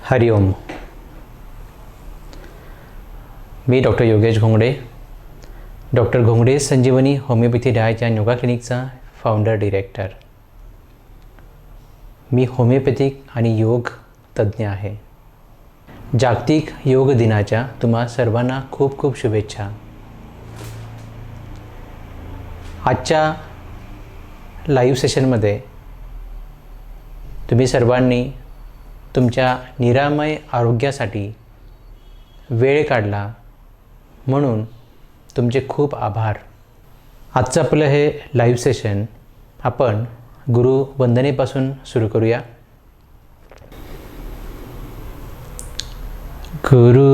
हरिओम. मी doctor Yogesh Ghongade, doctor Ghongade Sanjeevani homeopathy diet and yoga क्लिनिकचा founder director. मी होमिओपॅथिक आणि योग तज्ज्ञ आहे. जागतिक योग दिनाच्या तुम्हा सर्वांना खूप खूप शुभेच्छा. आजच्या लाईव्ह सेशनमध्ये तुम्ही सर्वांनी तुमच्या निरामय आरोग्यासाठी वेळ काढला म्हणून तुमचे खूप आभार. आजचं आपलं हे लाईव्ह सेशन आपण गुरुवंदनेपासून सुरू करूया. गुरुर्ब्रह्मा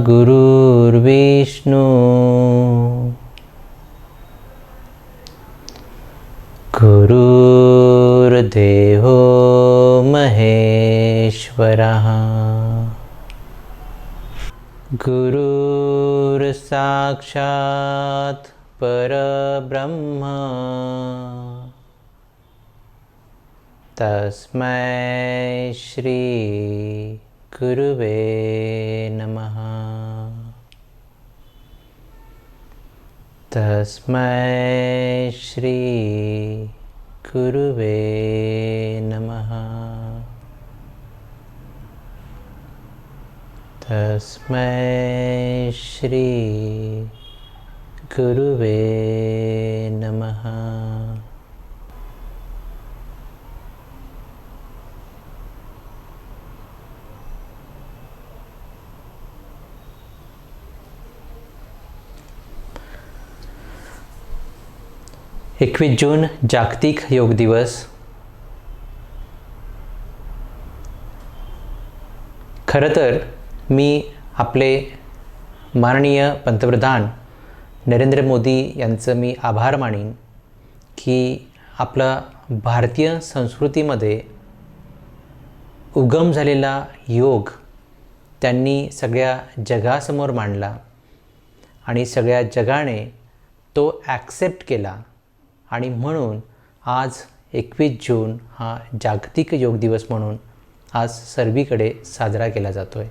गुरुर्विष्णू गुरुर्देवो महेश्वरः गुरुर्साक्षात् परब्रह्म तस्मै श्री गुरुवे नमः. तस्मै श्री गुरुवे नमः. तस्मै श्री गुरुवे नमः. 21 जून जागतिक योग दिवस. खरं तर मी आपले माननीय पंतप्रधान नरेंद्र मोदी यांचं मी आभार मानीन की आपला भारतीय संस्कृतीमध्ये उगम झालेला योग त्यांनी सगळ्या जगासमोर मांडला आणि सगळ्या जगाने तो ॲक्सेप्ट केला आणि म्हणून आज 21 जून हा जागतिक योग दिवस म्हणून आज सर्वीकडे साजरा केला जातो आहे.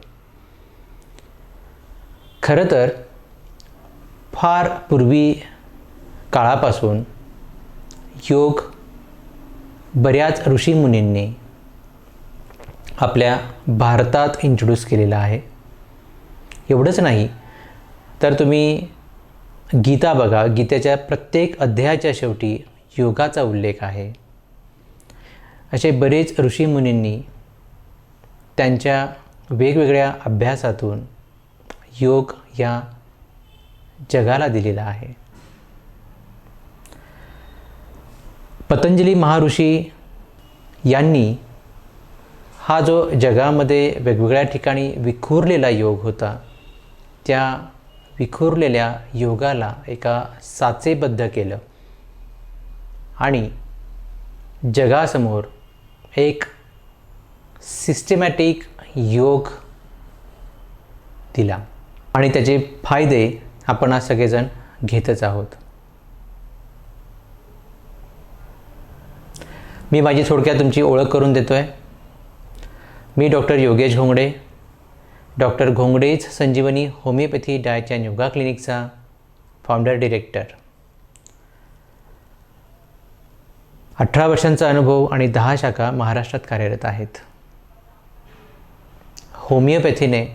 खरं तर फार पूर्वी काळापासून योग बऱ्याच ऋषीमुनींनी आपल्या भारतात इंट्रोड्यूस केलेला आहे. एवढंच नाही तर तुम्ही गीता बघा, गीतेच्या प्रत्येक अध्यायाच्या शेवटी योगाचा उल्लेख आहे. असे बरेच ऋषीमुनींनी त्यांच्या वेगवेगळ्या अभ्यासातून योग या जगाला दिलेला आहे. पतंजली महर्षी यांनी हा जो जगामध्ये वेगवेगळ्या ठिकाणी विखुरलेला योग होता, त्या विखुरलेल्या योगाला एका साचेबद्ध केलं आणि जगासमोर एक सिस्टमॅटिक योग दिला आणि त्याचे फायदे आपण आज सगळेजण घेतच आहोत. मी माझी थोडक्यात तुमची ओळख करून देतो आहे. मी doctor Yogesh Ghongade, doctor Ghongade's Sanjeevani homeopathy diet and yoga क्लिनिकचा फाउंडर डिरेक्टर. 18 वर्षांचा अनुभव आणि 10 शाखा महाराष्ट्रात कार्यरत आहेत. होमिओपॅथीने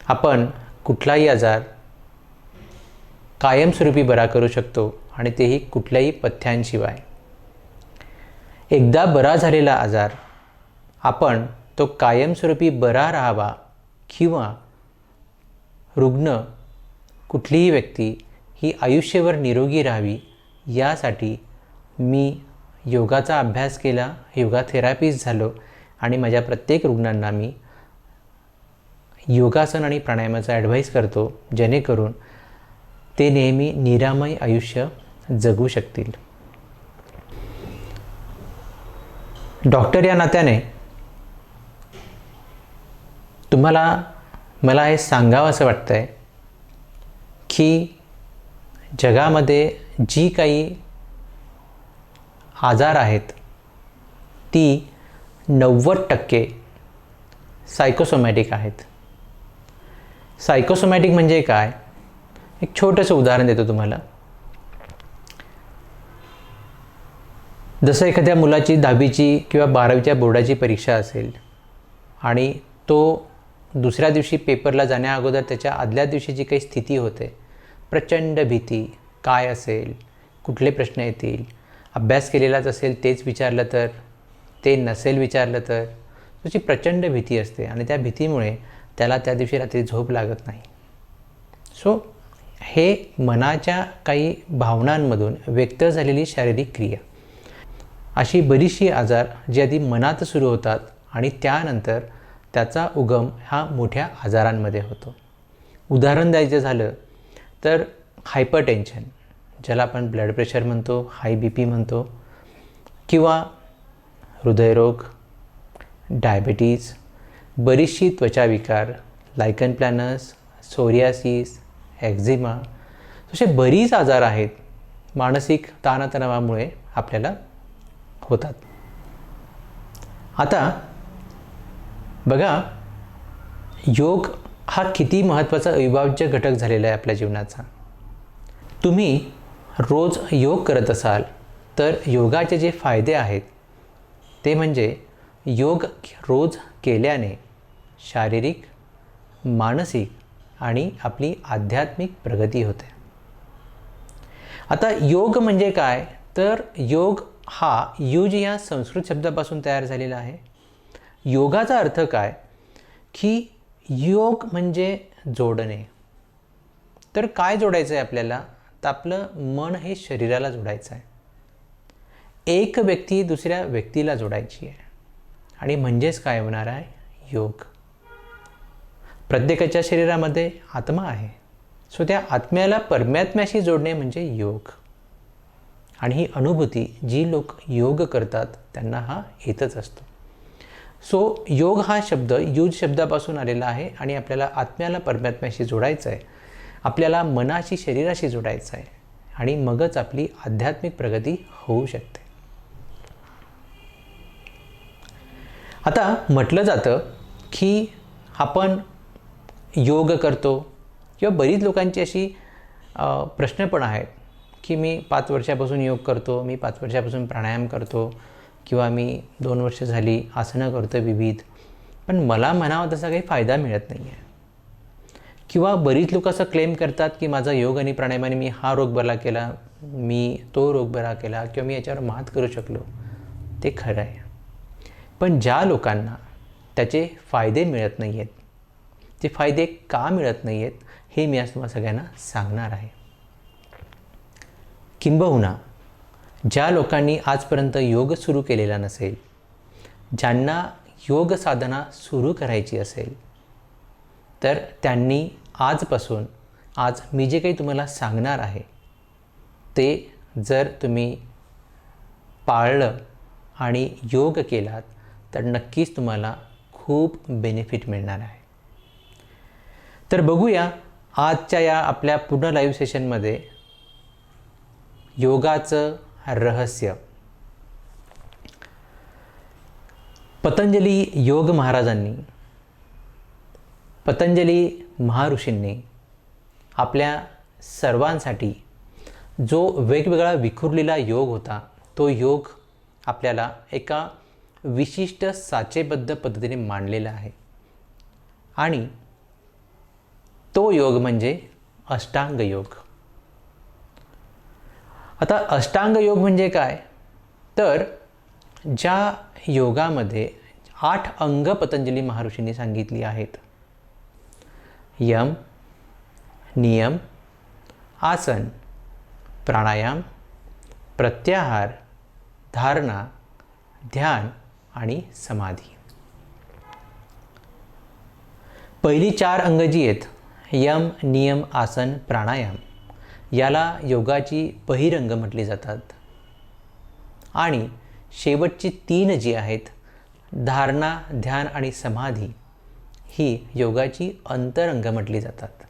आपण कुठलाही आजार कायमस्वरूपी बरा करू शकतो आणि तेही कुठल्याही पथ्यांशिवाय. एकदा बरा झालेला आजार आपण तो कायमस्वरूपी बरा राहावा किंवा रुग्ण कुठलीही व्यक्ती ही आयुष्यभर निरोगी राहावी यासाठी मी योगाचा अभ्यास केला, योगा थेरापिस्ट झालो आणि माझ्या प्रत्येक रुग्णांना मी योगासन आणि प्राणायामाचा ॲडवाईस करतो जेणेकरून ते नेहमी निरामय आयुष्य जगू शकतील. डॉक्टर या नात्याने मला हे सांगावं असं वाटतं आहे की जगामध्ये जी काही आजार आहेत ती 90% सायकोसोमॅटिक आहेत. सायकोसोमॅटिक म्हणजे काय? एक छोटंसं उदाहरण देतो तुम्हाला. जसं एखाद्या मुलाची 10वीची किंवा 12वीच्या बोर्डाची परीक्षा असेल आणि तो दुसऱ्या दिवशी पेपरला जाण्या अगोदर त्याच्या आदल्या दिवशी जी काही स्थिती होते, प्रचंड भीती, काय असेल, कुठले प्रश्न येतील, अभ्यास केलेलाच असेल तेच विचारलं तर, ते नसेल विचारलं तर, त्याची प्रचंड भीती असते आणि त्या भीतीमुळे त्याला त्या दिवशी रात्री झोप लागत नाही. सो हे मनाच्या काही भावनांमधून व्यक्त झालेली शारीरिक क्रिया. अशी बरीचशी आजार जी आधी मनात सुरू होतात आणि त्यानंतर त्याचा उगम हा मोठ्या आजारांमध्ये होतो. उदाहरण द्यायचं झालं तर हायपरटेन्शन, ज्याला आपण ब्लड प्रेशर म्हणतो, हाय BP म्हणतो, किंवा हृदयरोग, डायबिटीज, बरीचशी त्वचाविकार, लायकन प्लॅनस, सोरियासिस, एक्झिमा, असे बरीच आजार आहेत मानसिक ताणतणावामुळे आपल्याला होतात. आता बघा, योग हा किती महत्त्वाचा अविभाज्य घटक झालेला आहे आपल्या जीवनाचा. तुम्ही रोज योग करत असाल तर योगाचे जे फायदे आहेत ते म्हणजे योग रोज केल्याने शारीरिक, मानसिक आणि आपली आध्यात्मिक प्रगती होते. आता योग म्हणजे काय? तर योग हा युज या संस्कृत शब्दापासून तयार झालेला आहे. योगाचा अर्थ काय? की योग म्हणजे जोडणे. तर काय जोडायचं आहे आपल्याला? तर आपलं मन हे शरीराला जोडायचं आहे. एक व्यक्ती दुसऱ्या व्यक्तीला जोडायची आहे आणि म्हणजेच काय होणार आहे? योग. प्रत्येकाच्या शरीरामध्ये आत्मा आहे. सो त्या आत्म्याला परमात्म्याशी जोडणे म्हणजे योग. आणि ही अनुभूती जी लोक योग करतात त्यांना हा येतच असतो. सो योग हा शब्द युज शब्दापासून आलेला आहे आणि आपल्याला आत्म्याला परमात्म्याशी जोडायचं आहे, आपल्याला मनाशी शरीराशी जोडायचं आहे आणि मगच आपली आध्यात्मिक प्रगती होऊ शकते. आता म्हटलं जातं की आपण योग करतो किंवा बरीच लोकांची अशी प्रश्न पण आहेत की मी 5 वर्षापासून योग करतो, मी 5 वर्षापासून प्राणायाम करतो किंवा मी 2 वर्ष झाली आसनं करतो विविध, पण मला म्हणावं तसा काही फायदा मिळत नाही आहे. किंवा बरीच लोक असं क्लेम करतात की माझा योग आणि प्राणायामाने मी हा रोग बरा केला, मी तो रोग बरा केला किंवा मी याच्यावर मात करू शकलो. ते खरं आहे, पण ज्या लोकांना त्याचे फायदे मिळत नाही आहेत, ते फायदे का मिळत नाही आहेत हे मी आज तुम्हाला सगळ्यांना सांगणार आहे. किंबहुना ज्या लोकांनी आजपर्यंत योग सुरू केलेला नसेल, ज्यांना योग साधना सुरू करायची असेल, तर त्यांनी आजपासून आज मी जे काही तुम्हाला सांगणार आहे ते जर तुम्ही पाळलं आणि योग केलात तर नक्कीच तुम्हाला खूप बेनिफिट मिळणार आहे. तर बघूया आजच्या या आपल्या पूर्ण लाईव्ह सेशनमध्ये योगाचं रहस्य. पतंजली योग महाराजांनी, पतंजली महर्षींनी आपल्या सर्वांसाठी जो वेगवेगळा विखुरलेला योग होता तो योग आपल्याला एका विशिष्ट साचेबद्ध पद्धतीने मांडलेला आहे आणि तो योग म्हणजे अष्टांग योग. आता अष्टांग योग म्हणजे काय? तर ज्या योगामध्ये 8 अंग पतंजली महर्षींनी सांगितली आहेत. यम, नियम, आसन, प्राणायाम, प्रत्याहार, धारणा, ध्यान आणि समाधी. पहिली 4 अंग जी आहेत, यम, नियम, आसन, प्राणायाम, याला योगाची बहिरंग म्हटली जातात आणि शेवटची 3 जी आहेत, धारणा, ध्यान आणि समाधी, ही योगाची अंतरंग म्हटली जातात.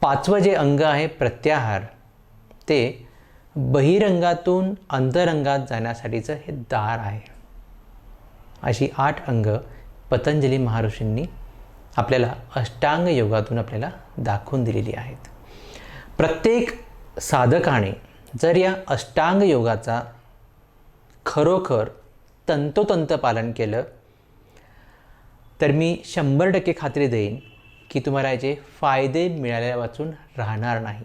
5वं जे अंग आहे प्रत्याहार, ते बहिरंगातून अंतरंगात जाण्यासाठीचं हे दार आहे. अशी 8 अंग पतंजली महर्षींनी आपल्याला अष्टांग योगातून आपल्याला दाखवून दिलेली आहेत. प्रत्येक साधकाने जर या अष्टांग योगाचा खरोखर तंतोतंत पालन केलं तर मी 100% खात्री देईन की तुम्हाला याचे फायदे मिळाल्या वाचून राहणार नाही.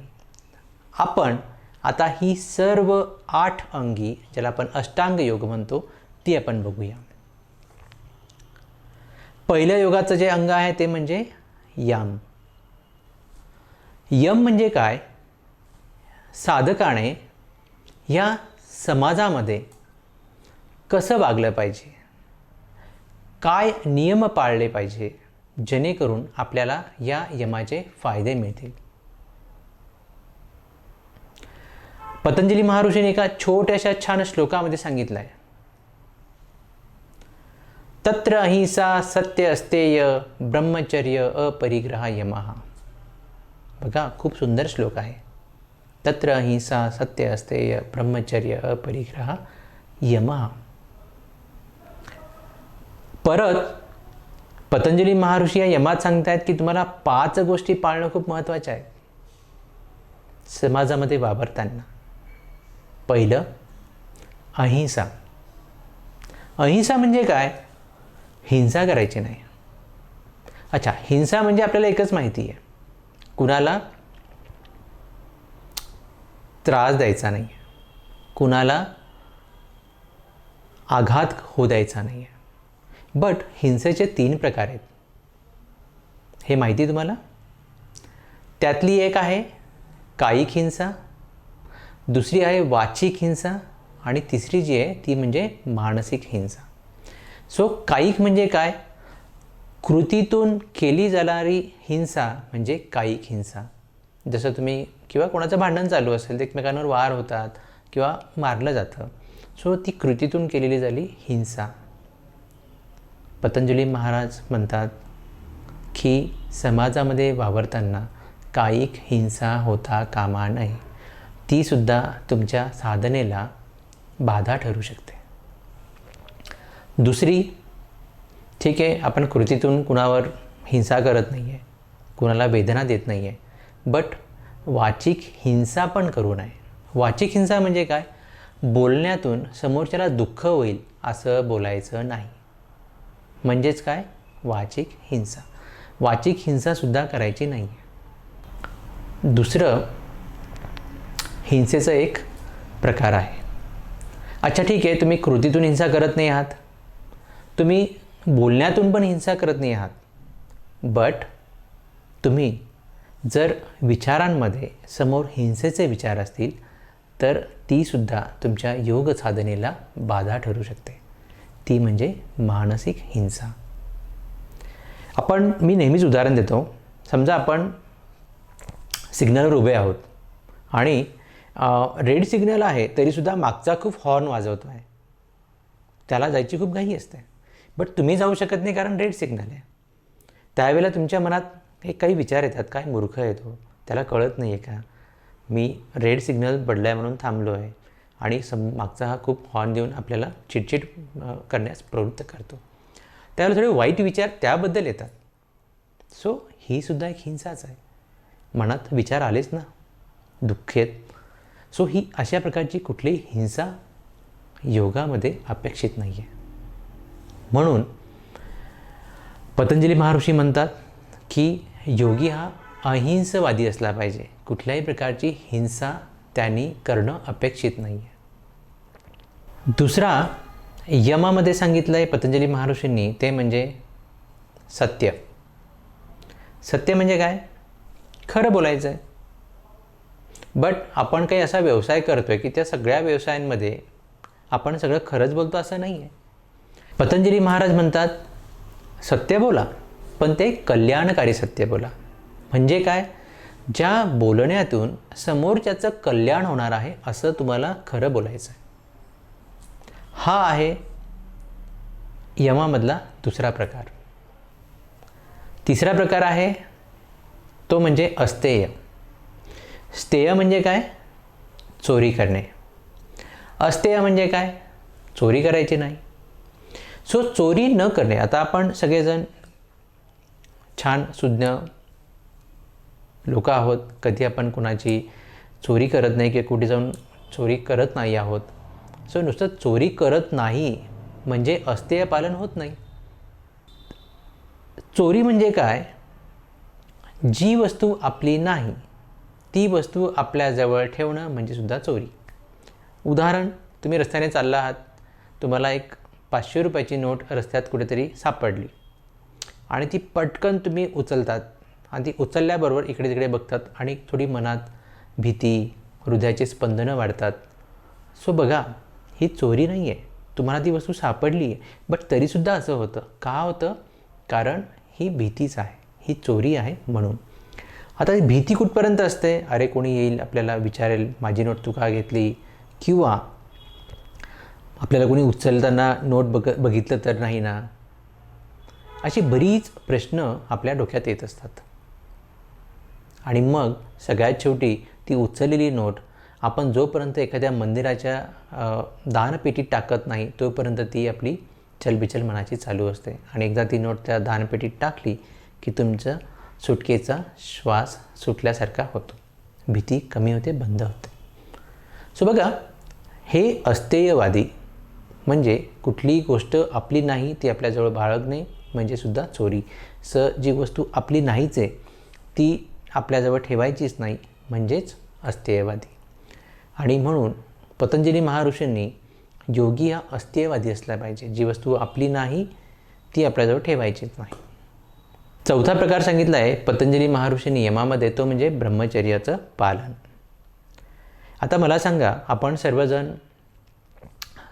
आपण आता ही सर्व 8 अंगी ज्याला आपण अष्टांग योग म्हणतो ती आपण बघूया. पहिल्या योगाचं जे अंग आहे ते म्हणजे यम. यम म्हणजे काय? साधकाने या समाजामध्ये कसं वागलं पाहिजे, काय नियम पाळले पाहिजे जेणेकरून आपल्याला या यमाचे फायदे मिळतील. पतंजली महर्षीने एका छोट्याशा छान श्लोकामध्ये सांगितलं आहे, तत्र अहिंसा सत्य अस्तेय ब्रह्मचर्य अपरिग्रह यमः. बघा, खूप सुंदर श्लोक आहे. तत्र अहिंसा सत्य अस्तेय ब्रह्मचर्य अपरिग्रह यमः. परत पतंजली महर्षी या यमात सांगतायत की तुम्हाला 5 गोष्टी पाळणं खूप महत्त्वाच्या आहेत समाजामध्ये वावरताना. पहिलं, अहिंसा. अहिंसा म्हणजे काय? हिंसा करायची नाही. अच्छा, हिंसा म्हणजे आपल्याला एकच माहिती आहे, कुणाला त्रास द्यायचा नाही, कुणाला आघात होऊ द्यायचा नाही आहे. बट हिंसेचे 3 प्रकार आहेत, हे माहिती तुम्हाला? त्यातली एक आहे कायिक हिंसा, दुसरी आहे वाचिक हिंसा आणि तिसरी जी आहे ती म्हणजे मानसिक हिंसा. सो कायिक म्हणजे काय? कृतीतून केली जाणारी हिंसा म्हणजे कायिक हिंसा. जसं तुम्ही किंवा कोणाचं भांडण चालू असेल तर एकमेकांवर वार होतात किंवा मारलं जातं, सो ती कृतीतून केलेली झाली हिंसा. पतंजली महाराज म्हणतात की समाजामध्ये वावरताना कायिक हिंसा होता कामा नये, ती सुद्धा तुमच्या साधनेला बाधा ठरू शकते. दुसरी, ठीक आहे, आपण कृतीतून कुणावर हिंसा करत नाही आहे, कुणाला वेदना देत नाही आहे, बट वाचिक हिंसा पण करू नये. वाचिक हिंसा म्हणजे काय? बोलण्यातून समोरच्याला दुःख होईल असं बोलायचं नाही, म्हणजेच काय? वाचिक हिंसा. वाचिक हिंसासुद्धा करायची नाही. दुसरं हिंसेचं एक प्रकार आहे. अच्छा, ठीक आहे, तुम्ही कृतीतून हिंसा करत नाही आहात, तुम्ही बोलण्यातून पण हिंसा करत नाही आहात, बट तुम्ही जर विचारांमध्ये समोर हिंसेचे विचार असतील तर तीसुद्धा तुमच्या योग साधनेला बाधा ठरू शकते. ती म्हणजे मानसिक हिंसा. मी नेहमीच उदाहरण देतो. समजा आपण सिग्नलवर उभे आहोत आणि रेड सिग्नल आहे तरीसुद्धा मागचा खूप हॉर्न वाजवतो आहे, त्याला जायची खूप घाई असते, बट तुम्ही जाऊ शकत नाही कारण रेड सिग्नल आहे. त्यावेळेला तुमच्या मनात हे काही विचार येतात, काय मूर्ख येतो, त्याला कळत नाही आहे का, मी रेड सिग्नल पडला म्हणून थांबलो आहे आणि मागचा हा खूप हॉर्न देऊन आपल्याला चिडचिड करण्यास प्रवृत्त करतो. त्यावेळेला थोडे वाईट विचार त्याबद्दल येतात. सो ही सुद्धा एक हिंसाच आहे. मनात विचार आलेच ना, दुःखेत. सो ही अशा प्रकारची कुठलीही हिंसा योगामध्ये अपेक्षित नाही आहे. म्हणून पतंजली महर्षी म्हणतात की योगी हा अहिंसवादी असला पाहिजे, कुठल्याही प्रकारची हिंसा त्यांनी करणं अपेक्षित नाही आहे. दुसरा यमामध्ये सांगितलं आहे पतंजली महर्षींनी ते म्हणजे सत्य. सत्य म्हणजे काय? खरं बोलायचं आहे. बट आपण काही असा व्यवसाय करतो आहे की त्या सगळ्या व्यवसायांमध्ये आपण सगळं खरंच बोलतो असं नाही आहे. पतंजली महाराज म्हणतात सत्य बोला, पण ते कल्याणकारी सत्य बोला. म्हणजे काय? ज्या बोलण्यातून समोरच्याचं कल्याण होणार आहे असं तुम्हाला खरं बोलायचं आहे. हा आहे यमामधला दुसरा प्रकार. तिसरा प्रकार आहे तो म्हणजे अस्तेय. स्तेय म्हणजे काय? चोरी करणे. अस्तेय म्हणजे काय? चोरी करायची नाही. सो चोरी न करणे. आता आपण सगळेजण छान सुज्ञ लोक आहोत, कधी आपण कुणाची चोरी करत नाही किंवा कुठे जाऊन चोरी करत नाही आहोत. सो नुसतं चोरी करत नाही म्हणजे अस्तेय पालन होत नाही. चोरी म्हणजे काय? जी वस्तू आपली नाही ती वस्तू आपल्याजवळ ठेवणं म्हणजे सुद्धा चोरी. उदाहरण, तुम्ही रस्त्याने चालला आहात, तुम्हाला एक 500 रुपयाची नोट रस्त्यात कुठेतरी सापडली आणि ती पटकन तुम्ही उचलतात आणि ती उचलल्याबरोबर इकडे तिकडे बघतात आणि थोडी मनात भीती, हृदयाची स्पंदनं वाढतात. सो बघा, ही चोरी नाही आहे, तुम्हाला ती वस्तू सापडली आहे, बट तरीसुद्धा असं होतं. का होतं? कारण ही भीतीच आहे, ही चोरी आहे म्हणून. आता भीती कुठपर्यंत असते? अरे कोणी येईल आपल्याला विचारेल माझी नोट तू का घेतली, किंवा आपल्याला कोणी उचलताना नोट बघितलं तर नाही ना. अशी बरीच प्रश्न आपल्या डोक्यात येत असतात. आणि मग सगळ्यात शेवटी ती उचललेली नोट आपण जोपर्यंत एखाद्या मंदिराच्या दानपेटीत टाकत नाही तोपर्यंत ती आपली चलबिचल मनाची चालू असते. आणि एकदा ती नोट त्या दानपेटीत टाकली की तुमचं सुटकेचा श्वास सुटल्यासारखा होतो, भीती कमी होते, बंद होते. सो बघा, हे अस्तेयवादी म्हणजे कुठलीही गोष्ट आपली नाही ती आपल्याजवळ बाळगणे म्हणजे सुद्धा चोरी. जी वस्तू आपली नाहीच आहे ती आपल्याजवळ ठेवायचीच नाही म्हणजेच अस्तेयवादी. आणि म्हणून पतंजली महाऋषींनी योगी हा अस्तेयवादी असला पाहिजे. जी वस्तू आपली नाही ती आपल्याजवळ ठेवायचीच नाही. चौथा प्रकार सांगितला आहे पतंजली महाऋषींनी यमामध्ये, तो म्हणजे ब्रह्मचर्याचं पालन. आता मला सांगा, आपण सर्वजण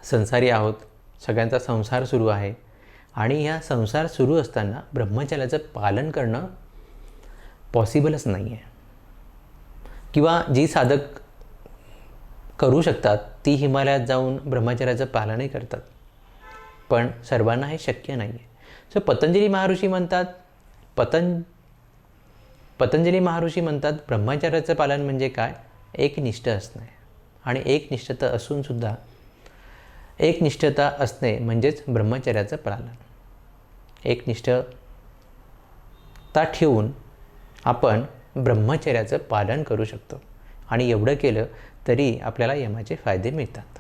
संसारी आहोत, सगळ्यांचा संसार सुरू आहे आणि ह्या संसार सुरू असताना ब्रह्मचर्याचं पालन करणं पॉसिबलच नाही आहे. किंवा जी साधक करू शकतात ती हिमालयात जाऊन ब्रह्मचर्याचं पालनही करतात, पण सर्वांना हे शक्य नाही आहे. सो पतंजली महर्षी म्हणतात ब्रह्मचर्याचं पालन म्हणजे काय? एकनिष्ठ असणे. आणि एकनिष्ठता असणे म्हणजेच ब्रह्मचर्याचं पालन. एकनिष्ठता ठेवून आपण ब्रह्मचर्याचं पालन करू शकतो आणि एवढं केलं तरी आपल्याला यमाचे फायदे मिळतात.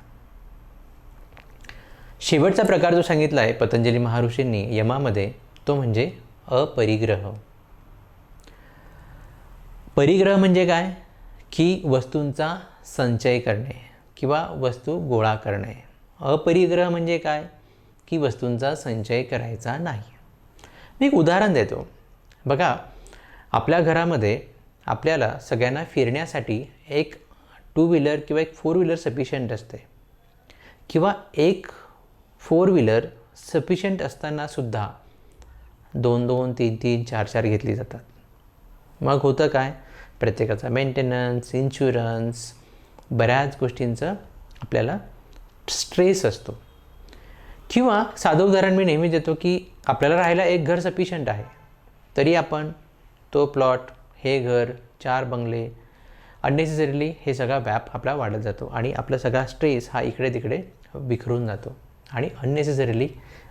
शेवटचा प्रकार जो सांगितला आहे पतंजली महर्षींनी यमामध्ये, तो म्हणजे अपरिग्रह. परिग्रह म्हणजे काय? की वस्तूंचा संचय करणे किंवा वस्तू गोळा करणे. अपरिग्रह म्हणजे काय? की वस्तूंचा संचय करायचा नाही. मी एक उदाहरण देतो. बघा, आपल्या घरामध्ये आपल्याला सगळ्यांना फिरण्यासाठी एक 2 व्हीलर किंवा एक 4 व्हीलर सफिशियंट असते, किंवा एक 4 व्हीलर सफिशियंट असतानासुद्धा 2-2, 3-3, 4-4 घेतली जातात. मग होतं काय? प्रत्येकाचा मेंटेनन्स, इन्शुरन्स, बऱ्याच गोष्टींचं आपल्याला स्ट्रेस असतो. किंवा साधं उदाहरण मी नेहमी देतो की आपल्याला राहायला एक घर सफिशियंट आहे, तरी आपण तो प्लॉट, हे घर, 4 बंगले, अननेसेसरीली हे सगळा व्याप आपला वाढत जातो आणि आपला सगळा स्ट्रेस हा इकडे तिकडे बिखरून जातो आणि अननेसेसरीली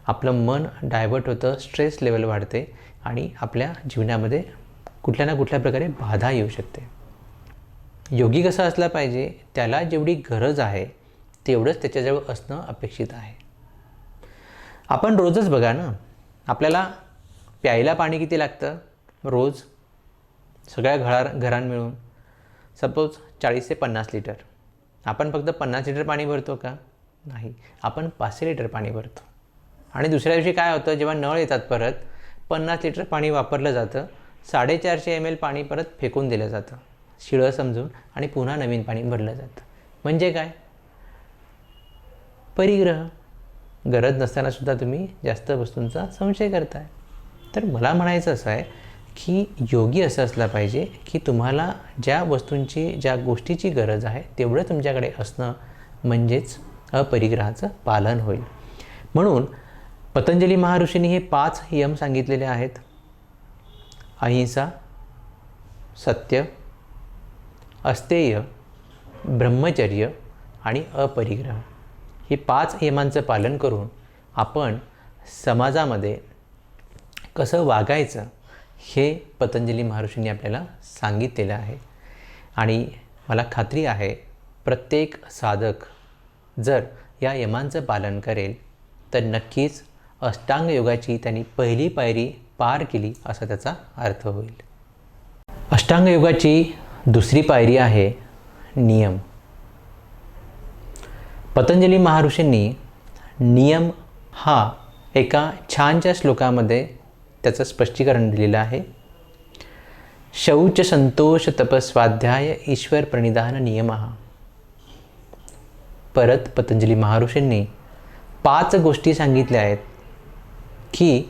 आपलं मन डायव्हर्ट होतं, स्ट्रेस लेवल वाढते आणि आपल्या जीवनामध्ये कुठल्या ना कुठल्या प्रकारे बाधा येऊ शकते. योगी कसा असला पाहिजे? त्याला जेवढी गरज आहे तेवढंच त्याच्याजवळ असणं अपेक्षित आहे. आपण रोजच बघा ना, आपल्याला प्यायला पाणी किती लागतं रोज? सगळ्या घरां मिळून सपोज 40 ते 50 लिटर. आपण फक्त 50 लिटर पाणी भरतो का? नाही, आपण 500 लिटर पाणी भरतो. आणि दुसऱ्या दिवशी काय होतं, जेव्हा नळ येतात परत 50 लिटर पाणी वापरलं जातं, 450 ml पाणी परत फेकून दिलं जातं शिळं समजून आणि पुन्हा नवीन पाणी भरलं जातं. म्हणजे काय? परिग्रह. गरज नसतानासुद्धा तुम्ही जास्त वस्तूंचा संचय करताय. तर मला म्हणायचं असं आहे की योगी असं असलं पाहिजे की तुम्हाला ज्या वस्तूंची, ज्या गोष्टीची गरज आहे तेवढं तुमच्याकडे असणं म्हणजेच अपरिग्रहाचं पालन होईल. म्हणून पतंजली महर्षींनी हे 5 यम सांगितलेले आहेत. अहिंसा, सत्य, अस्तेय, ब्रह्मचर्य आणि अपरिग्रह. ही 5 यमांचं पालन करून आपण समाजामध्ये कसं वागायचं हे पतंजली महर्षींनी आपल्याला सांगितलेलं आहे. आणि मला खात्री आहे प्रत्येक साधक जर या यमांचं पालन करेल तर नक्कीच अष्टांग योगाची त्यांनी पहिली पायरी पार केली असा त्याचा अर्थ होईल. अष्टांग योगाची दुसरी पायरी आहे नियम. पतंजली महर्षींनी नियम हा एका छानच्या श्लोकामध्ये त्याचं स्पष्टीकरण दिलेलं आहे. शौच संतोष तपस्वाध्याय ईश्वर प्रणिधान नियमः. परत पतंजली महर्षींनी 5 गोष्टी सांगितल्या आहेत की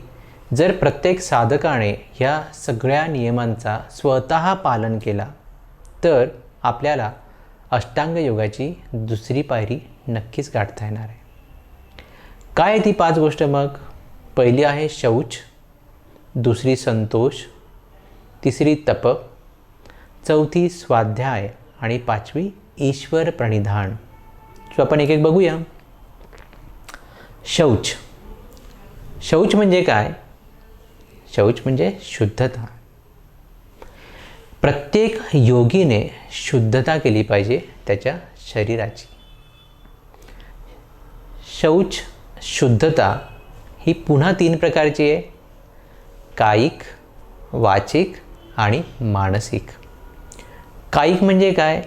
जर प्रत्येक साधकाने ह्या सगळ्या नियमांचा स्वतः पालन केला तर आपल्याला अष्टांग योगाची दुसरी पायरी नक्कीच गाठता येणार आहे. काय ती 5 गोष्ट मग? पहिली आहे शौच, दुसरी संतोष, तिसरी तप, चौथी स्वाध्याय आणि 5वी ईश्वर प्रणिधान. सो आपण एक एक बघूया. शौच. शौच म्हणजे काय? शौच म्हणजे शुद्धता. प्रत्येक योगीने शुद्धता केली पाहिजे त्याच्या शरीराची. शौच शुद्धता ही पुन्हा 3 प्रकारची आहे. कायिक, वाचिक आणि मानसिक. कायिक म्हणजे काय?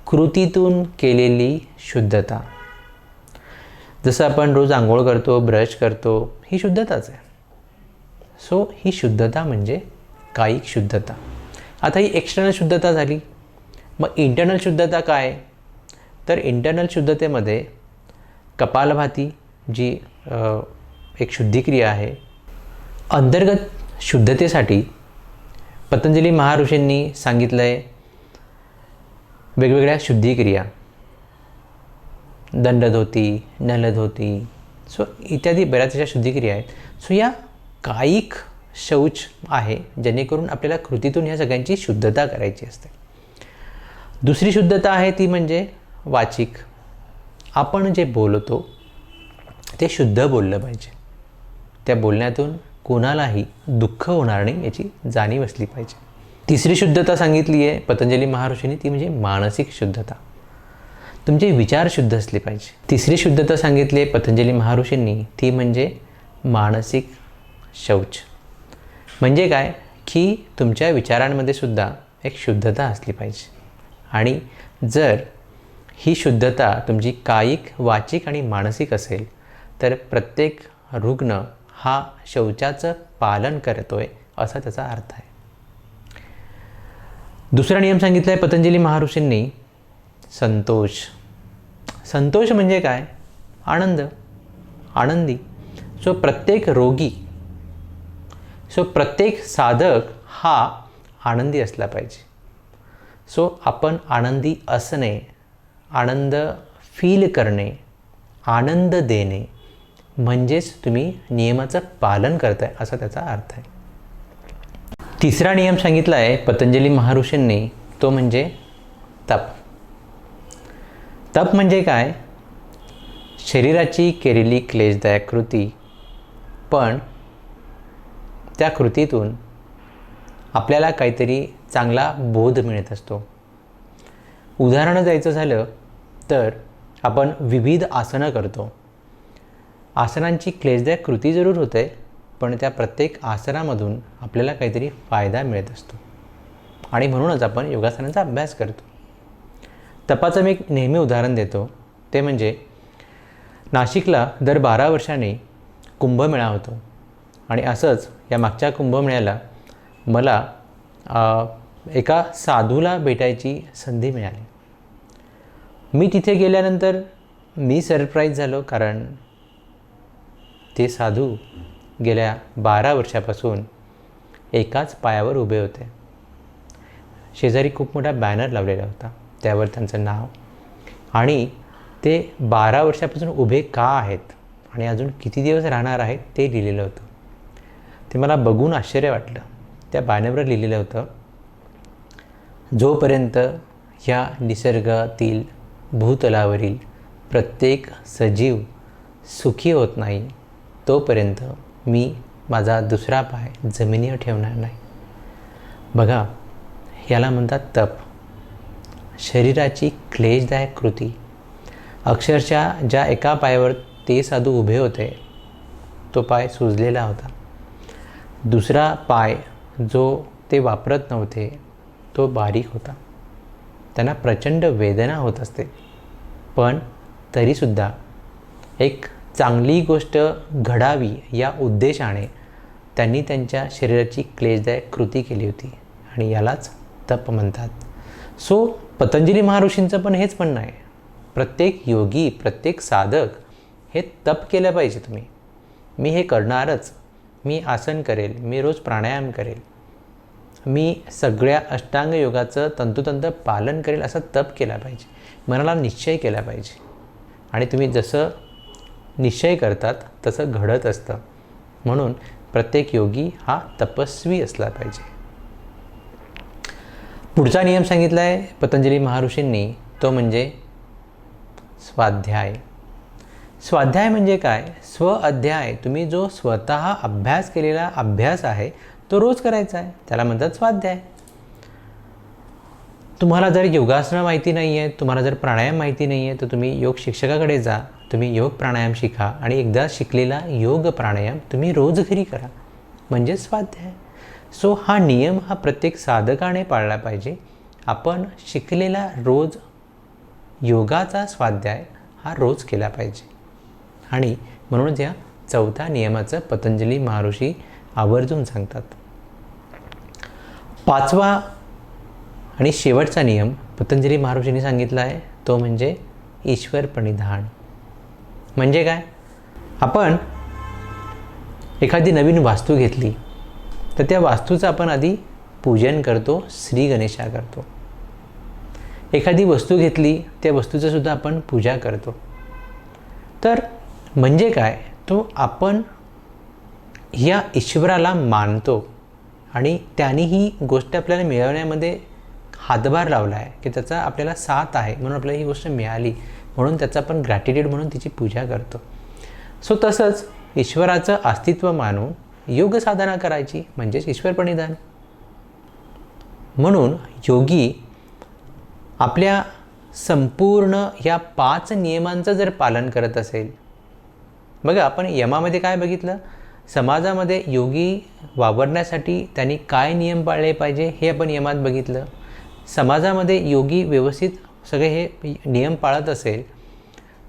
कृतीतून केलेली शुद्धता. जसं आपण रोज आंघोळ करतो, ब्रश करतो, ही शुद्धताच आहे. सो ही शुद्धता म्हणजे कायिक शुद्धता. आता ही एक्सटर्नल शुद्धता झाली. मग इंटरनल शुद्धता काय? तर इंटरनल शुद्धतेमध्ये कपालभाती जी एक शुद्धिक्रिया आहे. अंतर्गत शुद्धतेसाठी पतंजली महर्षींनी सांगितलं आहे वेगवेगळ्या शुद्धिक्रिया. दंडधोती, नलधोती, सो इत्यादी बऱ्याच अशा शुद्धिक्रिया आहेत. सो या कायिक शौच आहे जेणेकरून आपल्याला कृतीतून ह्या सगळ्यांची शुद्धता करायची असते. दुसरी शुद्धता आहे ती म्हणजे वाचिक. आपण जे बोलतो ते शुद्ध बोललं पाहिजे. त्या बोलण्यातून कोणालाही दुःख होणार नाही याची जाणीव असली पाहिजे. तिसरी शुद्धता सांगितली आहे पतंजली महर्षींनी ती म्हणजे मानसिक शुद्धता. तुमचे विचार शुद्ध असले पाहिजे. तिसरी शुद्धता सांगितली आहे पतंजली महर्षींनी ती म्हणजे मानसिक शौच. म्हणजे काय की तुमच्या विचारांमध्ये सुद्धा एक शुद्धता असली पाहिजे. आणि जर ही शुद्धता तुमची कायिक, वाचिक आणि मानसिक असेल तर प्रत्येक रुग्ण हा शौचाचं पालन करतोय असा त्याचा अर्थ आहे. दुसरा नियम सांगितला आहे पतंजली महर्षींनी संतोष. संतोष म्हणजे काय? आनंद, आनंदी. सो प्रत्येक रोगी, सो प्रत्येक साधक हा आनंदी असला पाहिजे. सो आपण आनंदी असणे, आनंद फील करणे, आनंद देणे म्हणजेच तुम्ही नियमाचं पालन करताय असा त्याचा अर्थ आहे. तिसरा नियम सांगितला आहे पतंजली महर्षींनी तो म्हणजे तप. तप म्हणजे काय? शरीराची केलेली क्लेशदायक कृती, पण त्या कृतीतून आपल्याला काहीतरी चांगला बोध मिळत असतो. उदाहरण द्यायचं झालं तर आपण विविध आसनं करतो. आसनांची क्लेशदायक कृती जरूर होते पण त्या प्रत्येक आसनामधून आपल्याला काहीतरी फायदा मिळत असतो आणि म्हणूनच आपण योगासनांचा अभ्यास करतो. तपाचं मी एक नेहमी उदाहरण देतो ते म्हणजे नाशिकला दर 12 वर्षांनी कुंभमेळा होतो आणि असंच या मागच्या कुंभमेळ्याला मला एका साधूला भेटायची संधी मिळाली. मी तिथे गेल्यानंतर मी सरप्राईज झालो कारण ते साधू गेल्या 12 वर्षापासून एकाच पायावर उभे होते. शेजारी खूप मोठा बॅनर लावलेला होता त्यावर त्यांचं नाव आणि ते 12 वर्षापासून उभे का आहेत आणि अजून किती दिवस राहणार आहेत ते लिहिलेलं होतं. ते मला बघून आश्चर्य वाटलं. त्या बॅनरवर लिहिलेलं होतं जोपर्यंत ह्या निसर्गातील भूतलावरील प्रत्येक सजीव सुखी होत नाही तोपर्यंत मी माझा दुसरा पाय जमिनीवर ठेवणार नाही. बघा, याला म्हणतात तप. शरीराची क्लेशदायक कृती. अक्षरशः ज्या एका पायावर ते साधू उभे होते तो पाय सुजलेला होता. दुसरा पाय जो ते वापरत नव्हते तो बारीक होता. त्यांना प्रचंड वेदना होत असते, पण तरीसुद्धा एक चांगली गोष्ट घडावी या उद्देशाने त्यांनी त्यांच्या शरीराची क्लेशदायक कृती केली होती आणि यालाच तप म्हणतात. सो पतंजली महर्षींचं पण हेच म्हणणं आहे, प्रत्येक योगी, प्रत्येक साधक हे तप केलं पाहिजे. मी हे करणारच, मी आसन करेल, मी रोज प्राणायाम करेल, मी सगळ्या अष्टांग योगाचं तंतोतंत पालन करेल, असा तप केला पाहिजे. मनाला निश्चय केला पाहिजे. आणि तुम्ही जसं निश्चय करतात तसं घडत असतं. म्हणून प्रत्येक योगी हा तपस्वी असला पाहिजे. पुढचा नियम सांगितला आहे पतंजली महर्षींनी, तो म्हणजे स्वाध्याय. स्वाध्याय म्हणजे काय? स्वअध्याय. तुम्ही जो स्वतः अभ्यास केलेला अभ्यास आहे तो रोज करायचा आहे, त्याला म्हणतात स्वाध्याय. तुम्हाला जर योगासनं माहिती नाही आहे, तुम्हाला जर प्राणायाम माहिती नाही आहे, तर तुम्ही योग शिक्षकाकडे जा, तुम्ही योग प्राणायाम शिका आणि एकदा शिकलेला योग प्राणायाम तुम्ही रोज घरी करा, म्हणजे स्वाध्याय. सो हा नियम हा प्रत्येक साधकाने पाळला पाहिजे. आपण शिकलेला रोज योगाचा स्वाध्याय हा रोज केला पाहिजे. आणि म्हणूनच या चौथ्या नियमाचं पतंजली महर्षी आवर्जून सांगतात. पाचवा आणि शेवटचा नियम पतंजली महर्षींनी सांगितला आहे, तो म्हणजे ईश्वर प्रणिधान. म्हणजे काय? आपण एखादी नवीन वास्तू घेतली तर त्या वास्तूचं आपण आधी पूजन करतो, श्री गणेशा करतो. एखादी वस्तू घेतली, त्या वस्तूचं सुद्धा आपण पूजा करतो. तर म्हणजे काय? तो आपण ह्या ईश्वराला मानतो आणि त्याने ही गोष्ट आपल्याला मिळवण्यामध्ये हातभार लावला आहे, की त्याचा आपल्याला साथ आहे म्हणून आपल्याला ही गोष्ट मिळाली, म्हणून त्याचा आपण ग्रॅटिट्यूड म्हणून तिची पूजा करतो. सो तसंच ईश्वराचं अस्तित्व मानून योग साधना करायची, म्हणजेच ईश्वर प्रणिधान. म्हणून योगी आपल्या संपूर्ण ह्या 5 नियमांचं जर पालन करत असेल. बघा, आपण यमामध्ये काय बघितलं? समाजामध्ये योगी वावरण्यासाठी त्यांनी काय नियम पाळले पाहिजे हे आपण यमात बघितलं. समाजामध्ये योगी व्यवस्थित सगळे हे नियम पाळत असेल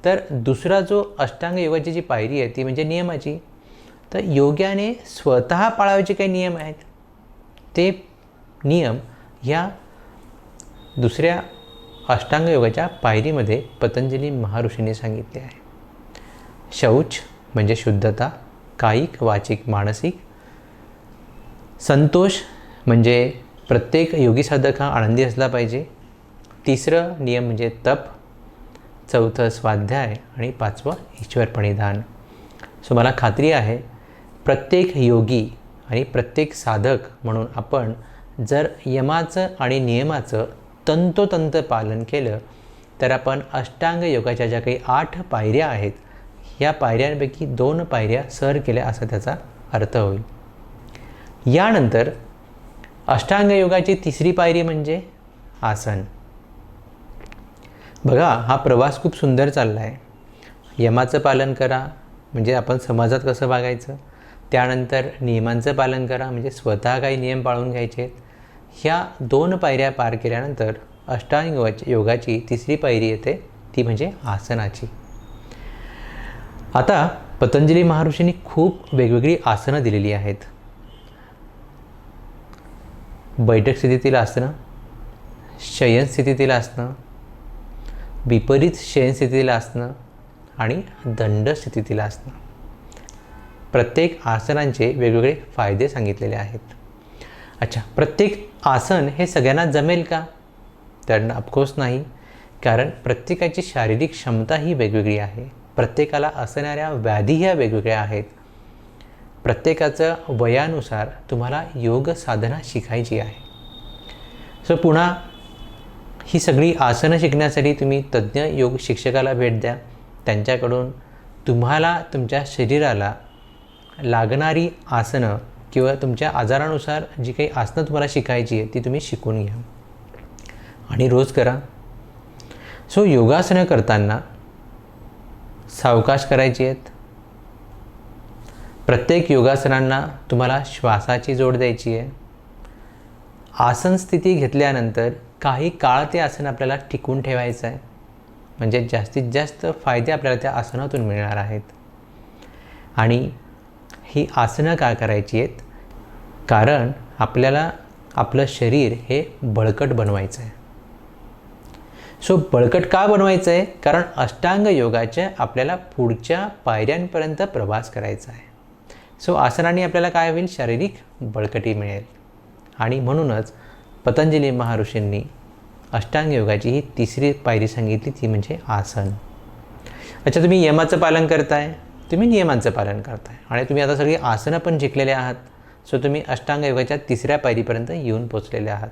तर दुसरा जो अष्टांग योगाची जी पायरी आहे ती म्हणजे नियमाची. तर योग्याने स्वतः पाळायचे काही नियम आहेत, ते नियम ह्या दुसऱ्या अष्टांग योगाच्या पायरीमध्ये पतंजली महर्षींनी सांगितले आहे. शौच म्हणजे शुद्धता, कायिक, वाचिक, मानसिक. संतोष म्हणजे प्रत्येक योगी साधक हा आनंदी असला पाहिजे. तिसरं नियम म्हणजे तप. चौथं स्वाध्याय आणि 5वं ईश्वर प्रणिधान. सो मला खात्री आहे प्रत्येक योगी आणि प्रत्येक साधक म्हणून आपण जर यमाचं आणि नियमाचं तंतोतंत पालन केलं तर आपण अष्टांग योगाच्या ज्या काही 8 पायऱ्या आहेत ह्या पायऱ्यांपैकी 2 पायऱ्या सर केल्या असा त्याचा अर्थ होईल. यानंतर अष्टांग योगाची तिसरी पायरी म्हणजे आसन. बघा, हा प्रवास खूप सुंदर चालला आहे. यमाचं पालन करा म्हणजे आपण समाजात कसं वागायचं, त्यानंतर नियमांचं पालन करा म्हणजे स्वतः काही नियम पाळून घ्यायचे. ह्या 2 पायऱ्या पार केल्यानंतर अष्टांग योगाची तिसरी पायरी येते, ती म्हणजे आसनाची. आता पतंजली महर्षींनी खूप वेगवेगळी आसनं दिलेली आहेत. बैठक स्थितीतील आसनं, शयन स्थितीतील आसनं, विपरीत शयन स्थितीतील आसनं आणि दंड स्थितीतील आसनं. प्रत्येक आसनांचे वेगवेगळे फायदे सांगितलेले आहेत. अच्छा, प्रत्येक आसन हे सगळ्यांना जमेल का? तर ऑफकोर्स नाही, कारण प्रत्येकाची शारीरिक क्षमता ही वेगवेगळी आहे. प्रत्येकाला असणाऱ्या व्याधी ह्या वेगवेगळ्या आहेत. प्रत्येकाचं वयानुसार तुम्हाला योग साधना शिकायची आहे. सो पुन्हा ही सगळी आसनं शिकण्यासाठी तुम्ही तज्ज्ञ योग शिक्षकाला भेट द्या. त्यांच्याकडून तुम्हाला तुमच्या शरीराला लागणारी आसनं किंवा तुमच्या आजारानुसार जी काही आसनं तुम्हाला शिकायची आहे ती तुम्ही शिकून घ्या आणि रोज करा. सो योगासनं करताना सावकाश करायची आहेत. प्रत्येक योगासनांना तुम्हाला श्वासाची जोड द्यायची आहे. आसन स्थिती घेतल्यानंतर काही काळ ते आसन आपल्याला टिकून ठेवायचं आहे, म्हणजे जास्तीत जास्त फायदे आपल्याला त्या आसनातून मिळणार आहेत. आणि ही आसनं का करायची आहेत? कारण आपल्याला आपलं शरीर हे बळकट बनवायचं आहे. सो बळकट का बनवायचं आहे? कारण अष्टांग योगाच्या आपल्याला पुढच्या पायऱ्यांपर्यंत प्रवास करायचा आहे. सो आसनाने आपल्याला काय होईल? शारीरिक बळकटी मिळेल. आणि म्हणूनच पतंजली महर्षींनी अष्टांग योगाची ही तिसरी पायरी सांगितली, ती म्हणजे आसन. अच्छा, तुम्ही यमाचं पालन करताय, तुम्ही नियमांचं पालन करताय आणि तुम्ही आता सगळी आसनं पण शिकलेले आहात. सो तुम्ही अष्टांग योगाच्या तिसऱ्या पायरीपर्यंत येऊन पोचलेले आहात.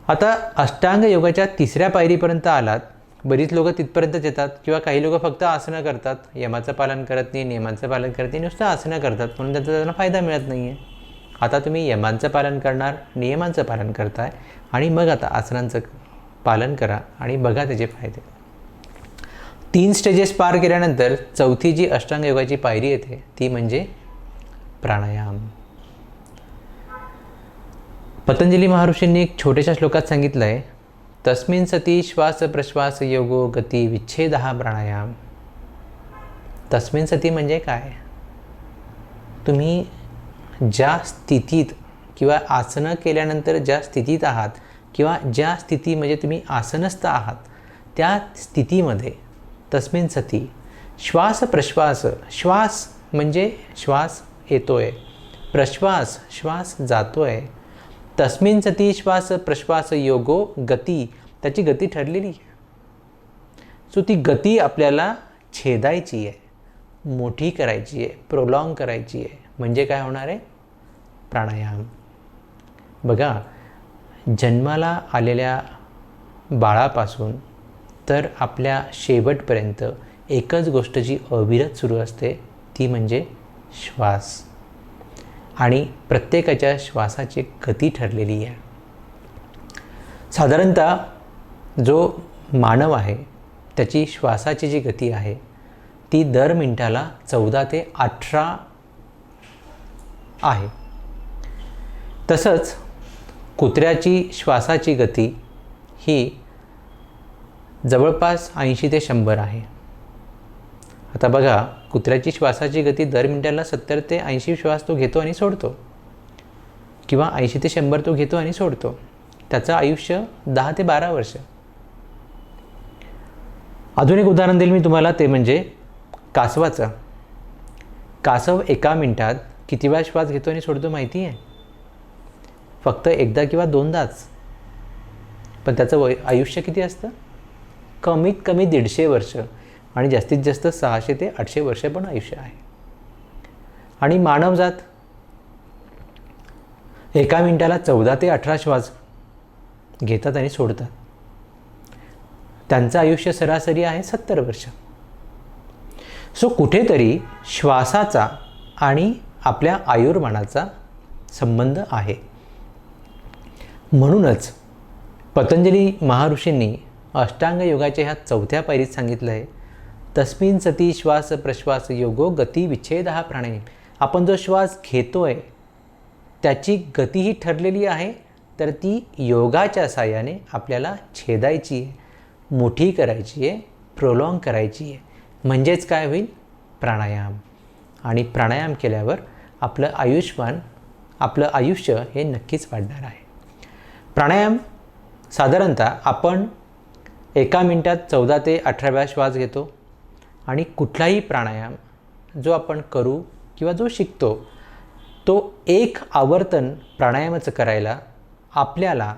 आता अष्टांग योगाच्या तिसऱ्या पायरीपर्यंत आलात. बरीच लोकं तिथपर्यंतच येतात किंवा काही लोकं फक्त आसनं करतात, यमाचं पालन करत नाही, नियमांचं पालन करत नाही, नुसतं आसनं करतात, म्हणून त्यांना फायदा मिळत नाही आहे. आता तुम्ही यमांचं पालन करणार, नियमांचं पालन करताय आणि मग आता आसनांचं पालन करा आणि बघा त्याचे फायदे. 3 स्टेजेस पार केल्यानंतर चौथी जी अष्टांग योगाची पायरी येते ती म्हणजे प्राणायाम. पतंजली महर्षींनी एक छोट्याशा श्लोकात सांगितलं आहे, तस्मिन् सती श्वास प्रश्वास योगो गती विच्छेदः प्राणायाम. तस्मिन् सती म्हणजे काय? तुम्ही ज्या स्थितीत किंवा आसनं केल्यानंतर ज्या स्थितीत आहात किंवा ज्या स्थिती म्हणजे तुम्ही आसनस्थ आहात त्या स्थितीमध्ये तस्मिन् सती श्वास प्रश्वास, श्वास म्हणजे श्वास येतोय, प्रश्वास श्वास जातोय. तस्मिन् सती श्वास प्रश्वास योगो गती, त्याची गती ठरलेली आहे. सो ती गती आपल्याला छेदायची आहे, मोठी करायची आहे, प्रोलॉंग करायची आहे. म्हणजे काय होणार आहे? प्राणायाम. बघा, जन्माला आलेल्या बाळापासून तर आपल्या शेवटपर्यंत एकच गोष्ट जी अविरत सुरू असते ती म्हणजे श्वास. आणि प्रत्येकाच्या श्वासाची गती ठरलेली आहे. साधारणतः जो मानव आहे त्याची श्वासाची जी गती आहे ती दर मिनिटाला 14 ते 18 आहे. तसंच कुत्र्याची श्वासाची गती ही जवळपास 80 ते 100 आहे. आता बघा, कुत्र्याची श्वासाची गती दर मिनिटाला 70 ते 80 श्वास तो घेतो आणि सोडतो, किंवा 80 ते 100 तो घेतो आणि सोडतो. त्याचं आयुष्य 10 ते 12 वर्ष. अजून एक उदाहरण देईल मी तुम्हाला, ते म्हणजे कासवाचं. कासव एका मिनिटात किती वेळा श्वास घेतो आणि सोडतो माहिती आहे? फक्त एकदा किंवा दोनदाच. पण त्याचं आयुष्य किती असतं? कमीत कमी 150 वर्ष आणि जास्तीत जास्त 600 ते 800 वर्ष पण आयुष्य आहे. आणि मानवजात एका मिनिटाला 14 ते 18 श्वास घेतात आणि सोडतात. त्यांचं आयुष्य सरासरी आहे 70 वर्ष. सो कुठेतरी श्वासाचा आणि आपल्या आयुर्मानाचा संबंध आहे. म्हणूनच पतंजली महर्षींनी अष्टांग योगाच्या ह्या चौथ्या पायरीत सांगितलं आहे, तस्मिन् सती श्वास प्रश्वास योगो गती विच्छेदः प्राणायाम. आपण जो श्वास घेतोय त्याची गती ही ठरलेली आहे, तर ती योगाच्या साहाय्याने आपल्याला छेदायची आहे, मोठी करायची आहे, प्रोलॉंग करायची आहे. म्हणजेच काय होईल? प्राणायाम. आणि प्राणायाम केल्यावर आपलं आयुष्य हे नक्कीच वाढणार आहे. प्राणायाम साधारणतः आपण एका मिनिटात 14 ते 18 वेळा श्वास घेतो. आणि कुठलाही प्राणायाम जो आपण करू किंवा जो शिकतो तो एक आवर्तन प्राणायामाचं करायला आपल्याला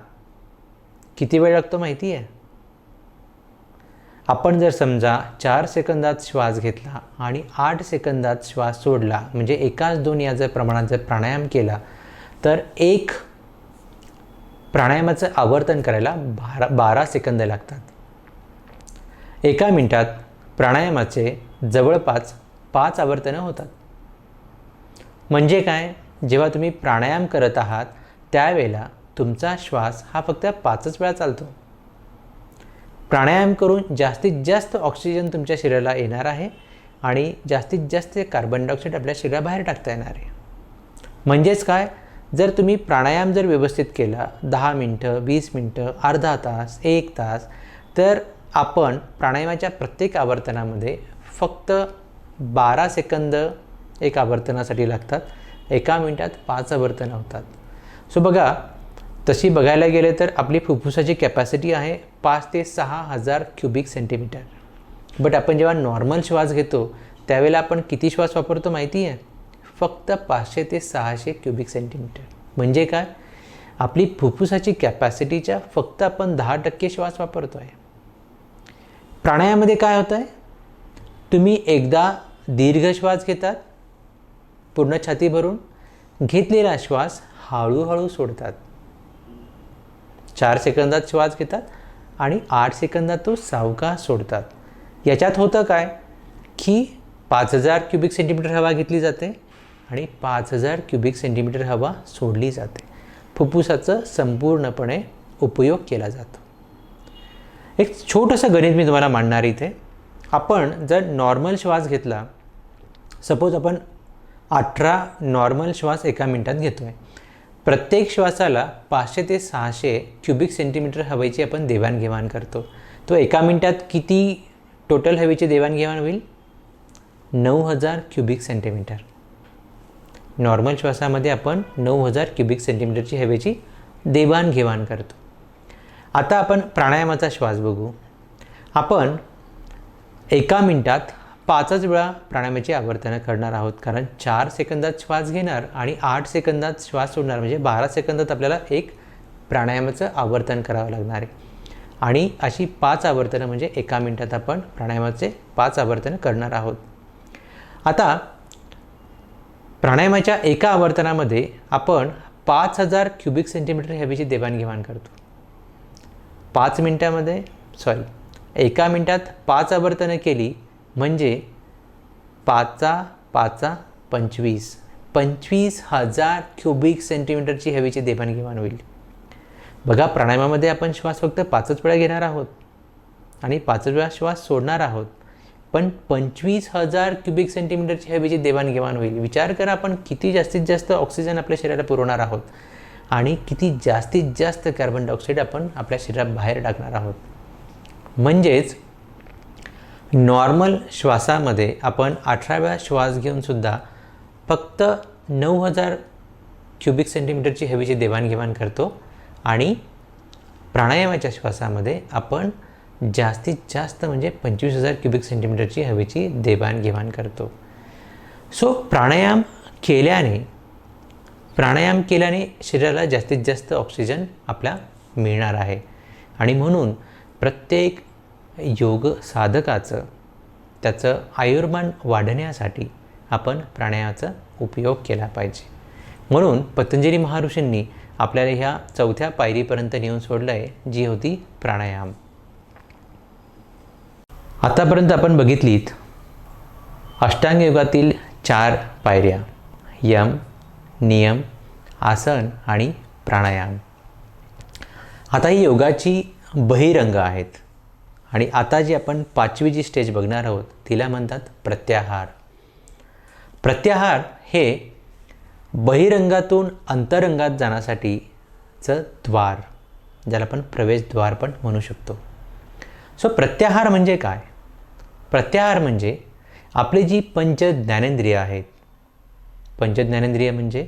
किती वेळ लागतो माहिती आहे? आपण जर समजा 4 सेकंदात श्वास घेतला आणि 8 सेकंदात श्वास सोडला, म्हणजे एकाच 2 या जर प्रमाणात जर प्राणायाम केला, तर एक प्राणायामाचं आवर्तन करायला 12 सेकंद लागतात. एका मिनिटात प्राणायामाचे जवळपास 5 आवर्तनं होतात. म्हणजे काय, जेव्हा तुम्ही प्राणायाम करत आहात त्यावेळेला तुमचा श्वास हा फक्त 5च वेळा चालतो. प्राणायाम करून जास्तीत जास्त ऑक्सिजन तुमच्या शरीराला येणार आहे आणि जास्तीत जास्त कार्बन डायऑक्साईड आपल्या शरीराबाहेर टाकता येणार आहे. म्हणजेच काय, जर तुम्ही प्राणायाम जर व्यवस्थित केला 10 मिनटं, 20 मिनटं, अर्धा तास, 1 तास, तर आपण प्राणायामाच्या प्रत्येक आवर्तनामध्ये फक्त 12 सेकंद एक आवर्तनासाठी लागतात. एका मिनटात 5 आवर्तनं होतात. सो बघा, तशी बघायला गेले तर आपली फुफ्फुसाची कॅपॅसिटी आहे 5 ते 6,000 क्युबिक सेंटीमीटर. बट आपण जेव्हा नॉर्मल श्वास घेतो त्यावेळेला आपण किती श्वास वापरतो माहिती आहे? फक्त 500 ते 600 क्युबिक सेंटीमीटर. म्हणजे काय, आपली फुफ्फुसाची कॅपॅसिटीच्या फक्त आपण 10% श्वास वापरतो आहे. प्राणायामामध्ये काय होतं आहे, तुम्ही एकदा दीर्घ श्वास घेतात, पूर्ण छाती भरून, घेतलेला श्वास हळूहळू सोडतात. 4 सेकंदात श्वास घेतात आणि 8 सेकंदात तो सावकाश सोडतात. याच्यात होतं काय की 5000 क्युबिक सेंटीमीटर हवा घेतली जाते आणि 5000 क्युबिक सेंटीमीटर हवा सोडली जाते. फुफ्फुसाचं संपूर्णपणे उपयोग केला जातो. एक छोटंसं गणित मी तुम्हाला मांडणार इथे. आपण जर नॉर्मल श्वास घेतला, सपोज आपण 18 नॉर्मल श्वास एका मिनटात घेतो आहे. प्रत्येक श्वासाला 500 ते 600 क्युबिक सेंटीमीटर हवेची आपण देवाणघेवाण करतो. तो एका मिनटात किती टोटल हवेची देवाणघेवाण होईल? 9000 क्युबिक सेंटीमीटर. नॉर्मल श्वासामध्ये आपण 9000 क्युबिक सेंटीमीटरची हवेची देवाणघेवाण करतो. आता आपण प्राणायामाचा श्वास बघू. आपण एका मिनटात 5च वेळा प्राणायामाची आवर्तनं करणार आहोत, कारण 4 सेकंदात श्वास घेणार आणि 8 सेकंदात श्वास सोडणार, म्हणजे 12 सेकंदात आपल्याला एक प्राणायामाचं आवर्तन करावं लागणार आहे. आणि अशी 5 आवर्तनं म्हणजे एका मिनटात आपण प्राणायामाचे 5 आवर्तनं करणार आहोत. आता प्राणायामाच्या एका आवर्तनामध्ये आपण 5000 क्युबिक सेंटीमीटर हवेची देवाणघेवाण करतो. 5 मिनटामध्ये एका मिनटात 5 आवर्तनं केली म्हणजे 5 25 25,000 क्युबिक सेंटीमीटरची हवेची देवाणघेवाण होईल. बघा, प्राणायामामध्ये आपण श्वास फक्त 5च वेळा घेणार आहोत आणि 5 वेळा श्वास सोडणार आहोत, पण 25,000 क्युबिक सेंटीमीटरची हवेची देवाणघेवाण होईल. विचार करा, आपण किती जास्तीत जास्त ऑक्सिजन आपल्या शरीराला पुरवणार आहोत आणि किती जास्तीत जास्त कार्बन डायऑक्साईड आपण आपल्या शरीरात बाहेर टाकणार आहोत. म्हणजेच नॉर्मल श्वासामध्ये आपण 18 वेळा श्वास घेऊनसुद्धा फक्त 9000 क्युबिक सेंटीमीटरची हवेची देवाणघेवाण करतो आणि प्राणायामाच्या श्वासामध्ये आपण जास्तीत जास्त म्हणजे 25,000 क्युबिक सेंटीमीटरची हवेची देवाणघेवाण करतो. सो प्राणायाम केल्याने शरीराला जास्तीत जास्त ऑक्सिजन आपल्या मिळणार आहे आणि म्हणून प्रत्येक योग साधकाचं त्याचं आयुर्मान वाढण्यासाठी आपण प्राणायामाचा उपयोग केला पाहिजे. म्हणून पतंजली महर्षींनी आपल्याला ह्या 4थ्या पायरीपर्यंत नेऊन सोडलं आहे, जी होती प्राणायाम. आतापर्यंत आपण बघितलीत अष्टांग योगातील 4 पायऱ्या: यम, नियम, आसन आणि प्राणायाम. आता ही योगाची बहिरंग आहेत आणि आता जी आपण 5वी जी स्टेज बघणार आहोत तिला म्हणतात प्रत्याहार. प्रत्याहार हे बहिरंगातून अंतरंगात जाण्यासाठीचं द्वार, ज्याला आपण प्रवेशद्वार पण म्हणू शकतो. सो प्रत्याहार म्हणजे काय? प्रत्याहार म्हणजे आपली जी पंच ज्ञानेंद्रिय आहेत. पंच ज्ञानेंद्रिय म्हणजे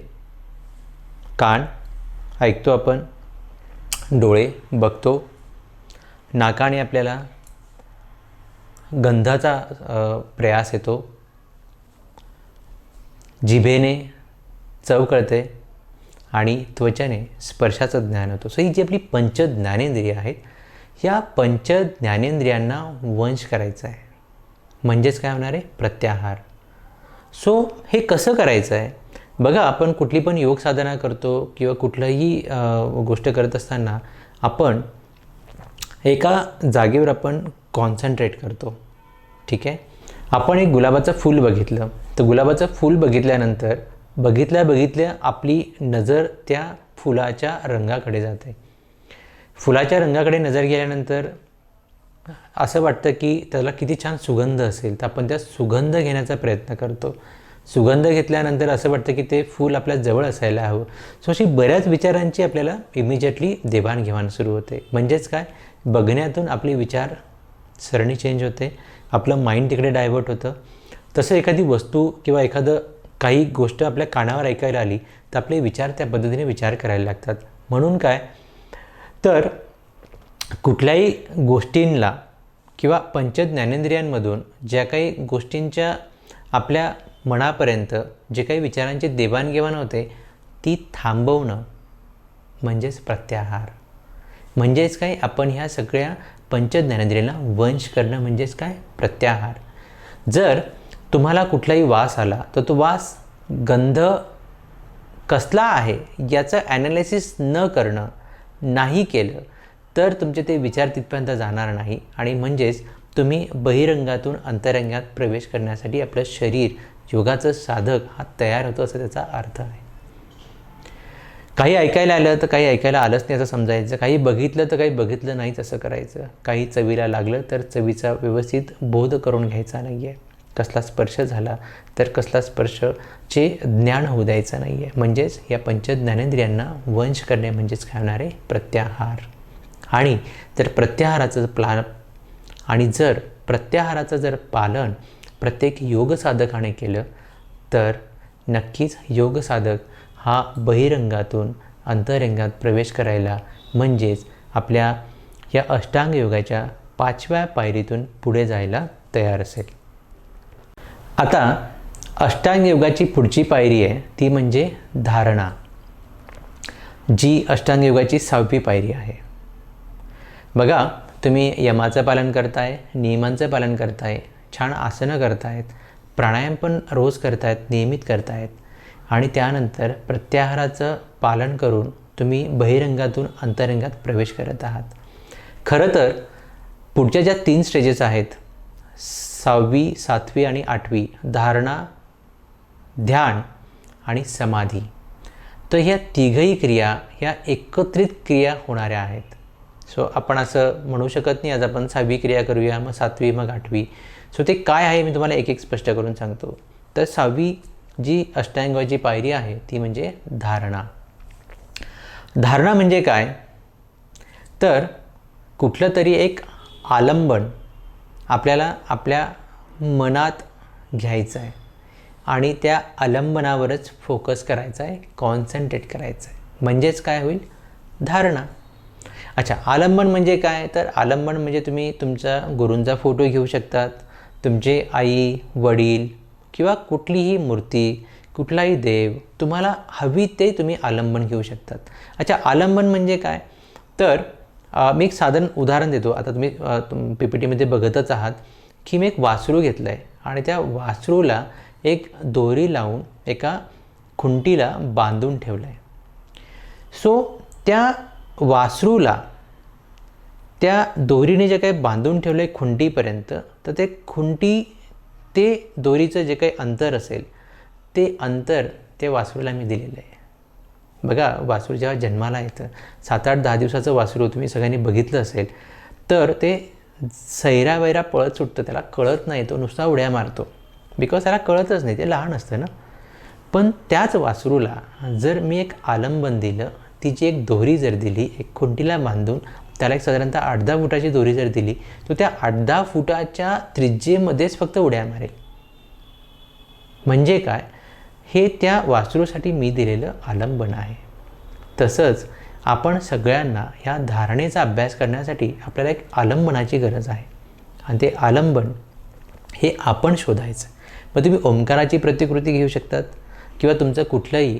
कान ऐकतो आपण, डोळे बघतो, नाकाने आपल्याला गंधाचा प्रयास येतो, जिभेने चव कळते आणि त्वचेने स्पर्शाचं ज्ञान होतं. सो ही जी आपली पंच ज्ञानेंद्रिय आहेत, या पंच ज्ञानेंद्रियांना वंश करायचं आहे, म्हणजेच काय होणार आहे? प्रत्याहार. सो हे कसं करायचं आहे? बघा, आपण कुठली पण योग साधना करतो किंवा कुठलंही गोष्ट करत असताना आपण एका जागेवर आपण कॉन्सन्ट्रेट करतो. ठीक आहे, आपण एक गुलाबाचं फूल बघितलं, तर गुलाबाचं फूल बघितल्यानंतर बघितल्या आपली नजर त्या फुलाच्या रंगाकडे जाते. फुलाच्या रंगाकडे नजर गेल्यानंतर असं वाटतं की त्याला किती छान सुगंध असेल, तर आपण त्या सुगंध घेण्याचा प्रयत्न करतो. सुगंध घेतल्यानंतर असं वाटतं की ते फूल आपल्या जवळ असायला हवं. सो अशी बऱ्याच विचारांची आपल्याला इमिजिएटली देवाणघेवाण सुरू होते. म्हणजेच काय, बघण्यातून आपली विचार सरणी चेंज होते, आपलं माइंड तिकडे डायव्हर्ट होतं. तसं एखादी वस्तू किंवा एखादं काही गोष्ट आपल्या कानावर ऐकायला आली तर आपले विचार त्या पद्धतीने विचार करायला लागतात. म्हणून काय तर कुठल्याही गोष्टींना किंवा पंचज्ञानेंद्रियांमधून ज्या काही गोष्टींच्या आपल्या मनापर्यंत जे काही विचारांची देवाणघेवाण होते ती थांबवणं म्हणजेच प्रत्याहार. म्हणजेच काय, आपण ह्या सगळ्या पंचज्ञानेंद्रियांना वंश करणं म्हणजेच काय, प्रत्याहार. जर तुम्हाला कुठलाही वास आला तर तो वास गंध कसला आहे याचं ॲनालिसिस न करणं, नाही केलं तर तुमचे ते विचार तिथपर्यंत जाणार नाही आणि म्हणजेच तुम्ही बहिरंगातून अंतरंगात प्रवेश करण्यासाठी आपलं शरीर योगाचं साधक हा तयार होतो असं त्याचा अर्थ आहे. काही ऐकायला आलं तर काही ऐकायला आलंच नाही असं समजायचं, काही बघितलं तर काही बघितलं नाहीच असं करायचं, काही चवीला लागलं तर चवीचा व्यवस्थित बोध करून घ्यायचा नाही आहे, कसला स्पर्श झाला तर कसला स्पर्शचे ज्ञान होऊ द्यायचं नाही आहे. म्हणजेच या पंचज्ञानेंद्रियांना वंश करणे म्हणजेच काय होणार आहे, प्रत्याहार. आणि जर प्रत्याहाराचं जर पालन प्रत्येक योग साधकाने केलं तर नक्कीच योग साधक हा बहिरंगातून अंतरंगात प्रवेश करायला म्हणजेच आपल्या या अष्टांग योगाच्या 5व्या पायरीतून पुढे जायला तयार असेल. आता अष्टांग योगाची पुढची पायरी आहे ती म्हणजे धारणा, जी अष्टांग योगाची 6वी पायरी आहे. बघा, तुम्ही यमाचं पालन करताय, नियमांचं पालन करताय, छान आसनं करतायत, प्राणायाम पण रोज करतायत, नियमित करतायत आणि त्यानंतर प्रत्याहाराचं पालन करून तुम्ही बहिरंगातून अंतरंगात प्रवेश करत आहात. खरं तर पुढच्या ज्या 3 स्टेजेस आहेत, 6वी, 7वी आणि 8वी, धारणा, ध्यान आणि समाधी, तर ह्या तिघही क्रिया ह्या एकत्रित क्रिया होणाऱ्या आहेत. सो आपण असं म्हणू शकत नाही आज आपण 6वी क्रिया करूया, मग 7वी, मग 8वी. सो ते काय आहे मी तुम्हाला एक स्पष्ट करून सांगतो. तर 6वी जी अष्टांगाची पायरी आहे ती म्हणजे धारणा. धारणा म्हणजे काय तर कुठलं तरी एक आलंबन आपल्याला आपल्या मनात घ्यायचं आहे आणि त्या आलंबनावरच फोकस करायचा आहे, कॉन्सन्ट्रेट करायचं आहे, म्हणजेच काय होईल, धारणा. अच्छा, आलंबन म्हणजे काय तर आलंबन म्हणजे तुम्ही तुमच्या गुरूंचा फोटो घेऊ शकतात, तुमचे आई वडील किंवा कुठलीही मूर्ती, कुठलाही देव तुम्हाला हवी ते तुम्ही आलंबन घेऊ शकतात. अच्छा, आलंबन म्हणजे काय तर मी एक साधारण उदाहरण देतो. आता तुम्ही PPTमध्ये बघतच आहात की मी एक वासरू घेतलं आहे आणि त्या वासरूला एक दोरी लावून एका खुंटीला बांधून ठेवलं आहे. सो त्या वासरूला त्या दोरीने जे काही बांधून ठेवलं आहे खुंटीपर्यंत, तर ते खुंटी ते दोरीचं जे काही अंतर असेल ते अंतर त्या वासरूला मी दिलेलं आहे. बघा, वासरू जेव्हा जन्माला येतं 7-8-10 दिवसाचं वासरू तुम्ही सगळ्यांनी बघितलं असेल तर ते सैरावैरा पळत सुटतं, त्याला कळत नाही, तो नुसता उड्या मारतो बिकॉज त्याला कळतच नाही, ते लहान असतं ना. पण त्याच वासरूला जर मी एक आलंबन दिलं, तिची एक दोरी जर दिली, एक खुंटीला बांधून त्याला एक साधारणतः 8-10 फुटाची दोरी जर दिली, तो त्या 8-10 फुटाच्या त्रिज्येमध्येच फक्त उड्या मारेल. म्हणजे काय, हे त्या वासरूसाठी मी दिलेलं आलंबन आहे. तसंच आपण सगळ्यांना ह्या धारणेचा अभ्यास करण्यासाठी आपल्याला एक आलंबनाची गरज आहे आणि ते आलंबन हे आपण शोधायचं. मग तुम्ही ओंकाराची प्रतिकृती घेऊ शकतात किंवा तुमचं कुठलंही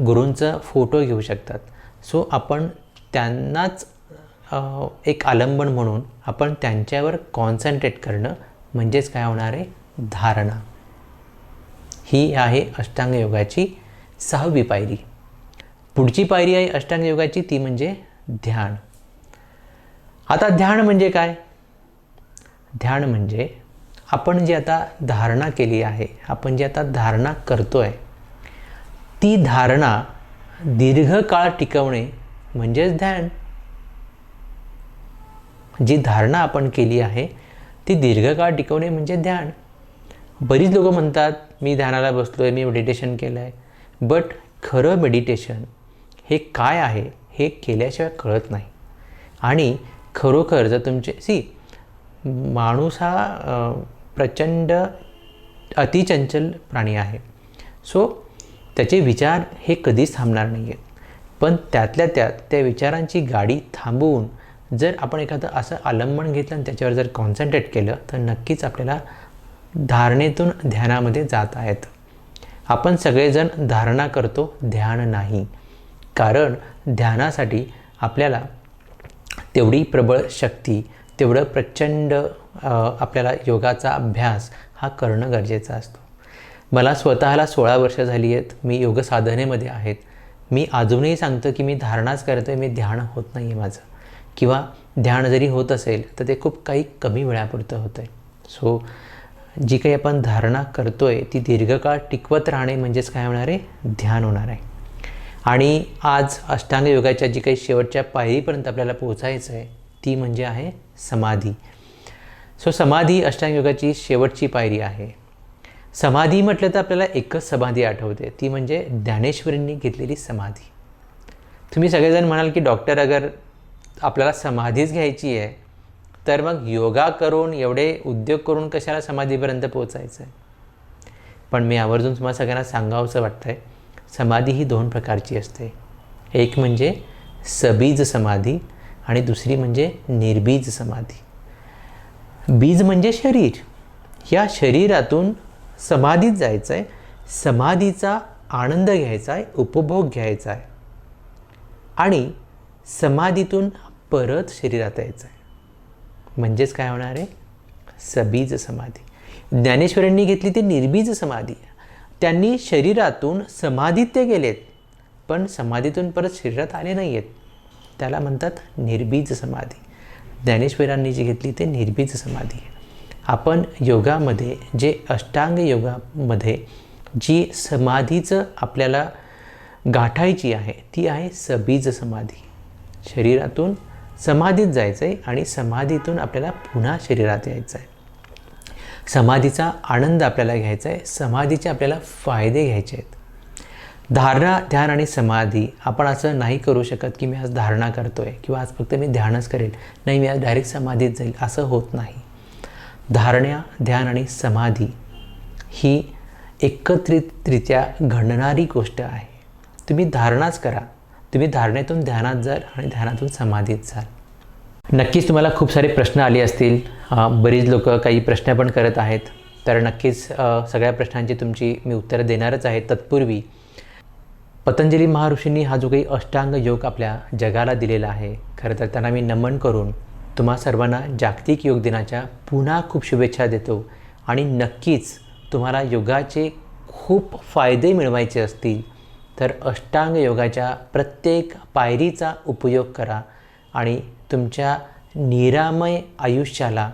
गुरूंचा फोटो घेऊ शकतात. सो आपण त्यांनाच एक आलंबन म्हणून आपण त्यांच्यावर कॉन्सन्ट्रेट करणं म्हणजेच काय होणार आहे, धारणा. ही आहे अष्टांग योगाची 6वी पायरी. पुढची पायरी आहे अष्टांग योगाची ती म्हणजे ध्यान. आता ध्यान म्हणजे काय, ध्यान म्हणजे आपण जे आता धारणा केली आहे, आपण जे आता धारणा करतो आहे ती धारणा दीर्घकाळ टिकवणे म्हणजेच ध्यान. जी धारणा आपण केली आहे ती दीर्घकाळ टिकवणे म्हणजे ध्यान. बरीच लोक म्हणतात मी ध्यानाला बसलो आहे, मी मेडिटेशन केलं आहे, बट खरं मेडिटेशन हे काय आहे हे केल्याशिवाय कळत नाही. आणि खरोखर जर तुमचे माणूस हा प्रचंड अतिचंचल प्राणी आहे. सो त्याचे विचार हे कधीच थांबणार नाही आहेत. पण त्यातल्या त्यात त्या विचारांची गाडी थांबवून जर आपण एखादं असं आलंबन घेतलं आणि त्याच्यावर जर कॉन्सन्ट्रेट केलं तर नक्कीच आपल्याला धारणेतून ध्यानामध्ये जाता येतं. आपण सगळेजण धारणा करतो, ध्यान नाही. कारण ध्यानासाठी आपल्याला तेवढी प्रबळ शक्ती, तेवढं प्रचंड आपल्याला योगाचा अभ्यास हा करणं गरजेचं असतो. मला स्वतःला 16 वर्ष झाली आहेत, मी योग साधनेमध्ये आहेत. मी अजूनही सांगतो की मी धारणाच करतो आहे, मी ध्यान होत नाही आहे माझं, किंवा ध्यान जरी होत असेल तर ते खूप काही कमी वेळापुरतं होतं आहे. सो जी काही आपण धारणा करतो आहे ती दीर्घकाळ टिकवत राहणे म्हणजेच काय होणार आहे, ध्यान होणार आहे. आणि आज अष्टांग योगाच्या जी काही शेवटच्या पायरीपर्यंत आपल्याला पोहोचायचं आहे ती म्हणजे आहे समाधी. सो समाधी अष्टांग योगाची शेवटची पायरी आहे. समाधी म्हटलं तर आपल्याला एकच समाधी आठवते, ती म्हणजे ज्ञानेश्वरींनी घेतलेली समाधी. तुम्ही सगळेजण म्हणाल की डॉक्टर, अगर आपल्याला समाधीच घ्यायची आहे तर मग योगा करून एवढे उद्योग करून कशाला समाधीपर्यंत पोचायचं आहे. पण मी आवर्जून तुम्हाला सगळ्यांना सांगावंसं वाटतं आहे, समाधी ही 2 प्रकारची असते. एक म्हणजे सबीज समाधी आणि दुसरी म्हणजे निर्बीज समाधी. बीज म्हणजे शरीर. या शरीरातून समाधीत जायचं आहे, समाधीचा आनंद घ्यायचा आहे, उपभोग घ्यायचा आहे आणि समाधीतून परत शरीरात यायचं आहे. म्हणजेच काय होणार आहे, सबीज समाधी. ज्ञानेश्वरांनी घेतली ती निर्बीज समाधी. त्यांनी शरीरातून समाधीत ते गेलेत पण समाधीतून परत शरीरात आले नाही आहेत, त्याला म्हणतात निर्बीज समाधी. ज्ञानेश्वरांनी जी घेतली ते निर्बीज समाधी. आपण योगामध्ये जे अष्टांग योगामध्ये जी समाधीचं आपल्याला गाठायची आहे ती आहे सबीज समाधी. शरीरातून समाधीत जायचं आहे आणि समाधीतून आपल्याला पुन्हा शरीरात यायचं आहे. समाधीचा आनंद आपल्याला घ्यायचा आहे, समाधीचे आपल्याला फायदे घ्यायचे आहेत. धारणा, ध्यान आणि समाधी आपण असं नाही करू शकत की मी आज धारणा करतो आहे किंवा आज फक्त मी ध्यानच करेल, नाही मी आज डायरेक्ट समाधीत जाईल, असं होत नाही. धारणा, ध्यान आणि समाधी ही एकत्रितरित्या घडणारी गोष्ट आहे. तुम्ही धारणाच करा, तुम्ही धारणेतून ध्यानात जाल आणि ध्यानातून समाधीत जाल. नक्कीच तुम्हाला खूप सारे प्रश्न आले असतील. बरीच लोक काही प्रश्न पण करत आहेत, तर नक्कीच सगळ्या प्रश्नांची तुमची मी उत्तरं देणारच आहे. तत्पूर्वी पतंजली महर्षींनी हा जो काही अष्टांग योग आपल्या जगाला दिलेला आहे, खरं तर त्यांना मी नमन करून तुम्हा सर्वांना जागतिक योग दिनाच्या पुन्हा खूप शुभेच्छा देतो. आणि नक्कीच तुम्हाला योगाचे खूप फायदे मिळवायचे असतील तर अष्टांग योगाच्या प्रत्येक पायरीचा उपयोग करा आणि तुमच्या निरामय आयुष्याला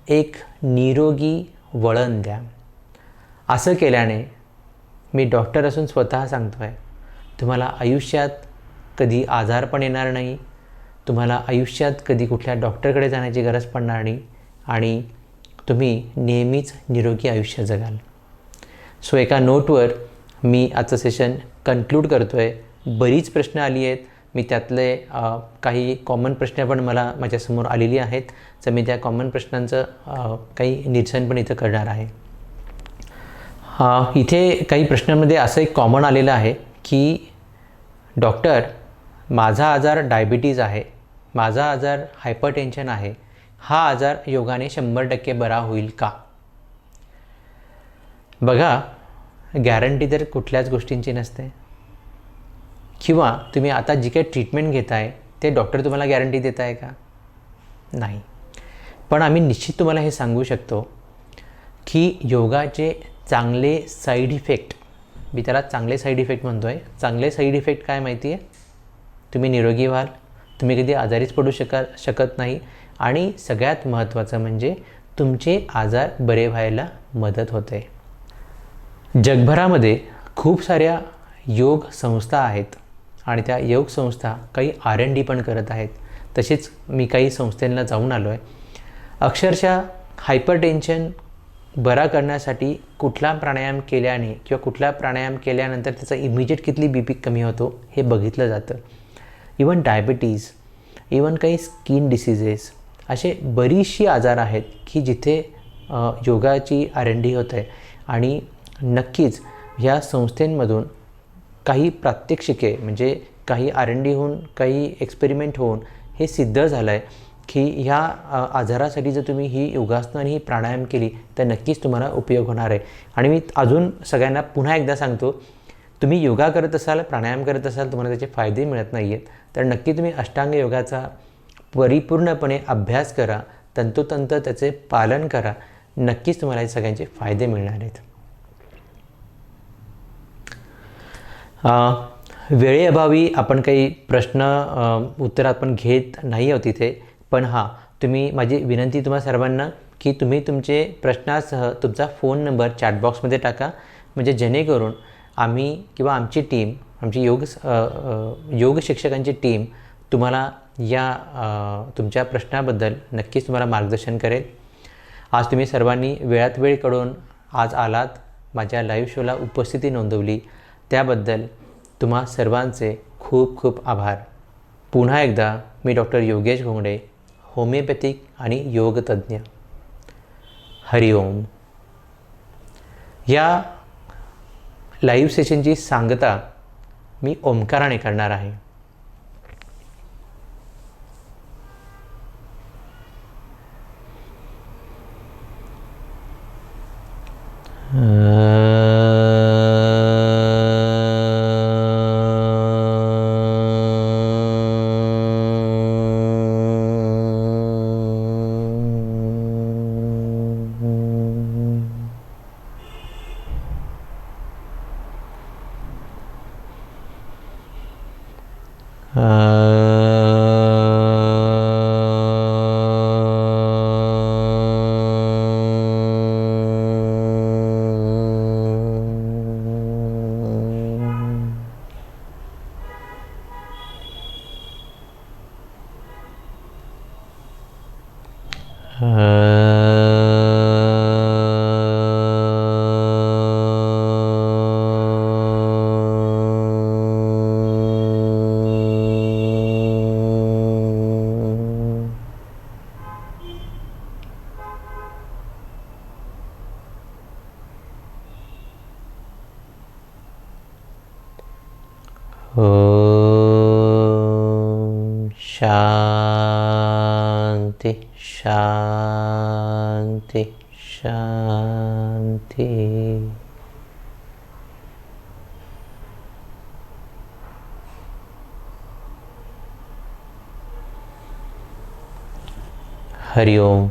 एक निरोगी वळण द्या. असं केल्याने मी डॉक्टर असून स्वतः सांगतो आहे, तुम्हाला आयुष्यात कधी आजारपण येणार नाही, तुम्हाला आयुष्यात कधी कुठल्या डॉक्टरकडे जाण्याची गरज पडणार नाही आणि तुम्ही नेहमीच निरोगी आयुष्य जगाल. सो एका नोटवर मी आजचं सेशन कन्क्लूड करतो आहे. बरीच प्रश्न आली आहेत, मी त्यातले काही कॉमन प्रश्न पण माझ्यासमोर आलेली आहेत, तर मी त्या कॉमन प्रश्नांचं काही निरसन पण इथं करणार आहे. इथे काही प्रश्नांमध्ये असं एक कॉमन आलेलं आहे की डॉक्टर, माझा आजार डायबिटीज आहे, माझा आजार हायपरटेन्शन आहे, हा आजार योगाने 100% बरा होईल का? बघा, गॅरंटी तर कुठल्याच गोष्टींची नसते, किंवा तुम्ही आता जी काही ट्रीटमेंट घेताय ते डॉक्टर तुम्हाला गॅरंटी देत आहे का? नाही. पण आम्ही निश्चित तुम्हाला हे सांगू शकतो की योगाचे चांगले साईड इफेक्ट, मी त्याला चांगले साईड इफेक्ट म्हणतो आहे. चांगले साईड इफेक्ट काय माहिती आहे? तुम्ही निरोगी व्हाल, तुम्ही कधी आजारीच पडू शकत नाही आणि सगळ्यात महत्त्वाचं म्हणजे तुमचे आजार बरे व्हायला मदत होते. जगभरामध्ये खूप साऱ्या योग संस्था आहेत आणि त्या योग संस्था काही R&D पण करत आहेत. तसेच मी काही संस्थांना जाऊन आलो आहे. अक्षरशः हायपरटेन्शन बरा करण्यासाठी कुठला प्राणायाम केल्याने किंवा कुठला प्राणायाम केल्यानंतर त्याचा इमिजिएट किती BP कमी होतो हे बघितलं जातं. इवन डायबिटीज, इवन काही स्किन डिसीजेस, असे बरीचशी आजार आहेत की जिथे योगाची R&D होत आहे. आणि नक्कीच ह्या संस्थेमधून काही प्रात्यक्षिके म्हणजे काही R&D होऊन काही एक्सपेरिमेंट होऊन हे सिद्ध झालं आहे की ह्या आजारासाठी जर तुम्ही ही योगासनं आणि ही प्राणायाम केली तर नक्कीच तुम्हाला उपयोग होणार आहे. आणि मी अजून सगळ्यांना पुन्हा एकदा सांगतो, तुम्ही योगा करत असाल, प्राणायाम करत असाल, तुम्हाला त्याचे फायदे मिळत नाही आहेत तर नक्की तुम्ही अष्टांग योगाचा परिपूर्णपणे अभ्यास करा, तंतोतंत त्याचे पालन करा. नक्कीच तुम्हाला हे सगळ्यांचे फायदे मिळणार आहेत. वेळेअभावी आपण काही प्रश्न उत्तर आपण घेत नाही आहोत इथे. पण हां, तुम्ही माझी विनंती तुम्हा सर्वांना की तुम्ही तुमचे प्रश्नासह तुमचा फोन नंबर चॅटबॉक्समध्ये टाका, म्हणजे जेणेकरून आम्ही किंवा आमची टीम, आमची योग शिक्षकांची टीम तुम्हाला या तुमच्या प्रश्नाबद्दल नक्कीच तुम्हाला मार्गदर्शन करेल. आज तुम्ही सर्वांनी वेळात वेळ काढून आज आलात, माझ्या लाईव्ह शोला उपस्थिती नोंदवली, त्याबद्दल तुम्हा सर्वांचे खूप खूप आभार. पुन्हा एकदा मी डॉक्टर योगेश घोंगडे, होमिओपॅथिक आणि योगतज्ञ. हरिओम. या लाईव्ह सेशनची सांगता मी ओंकाराने करणार आहे. शांति शांति शांति. हरिओम.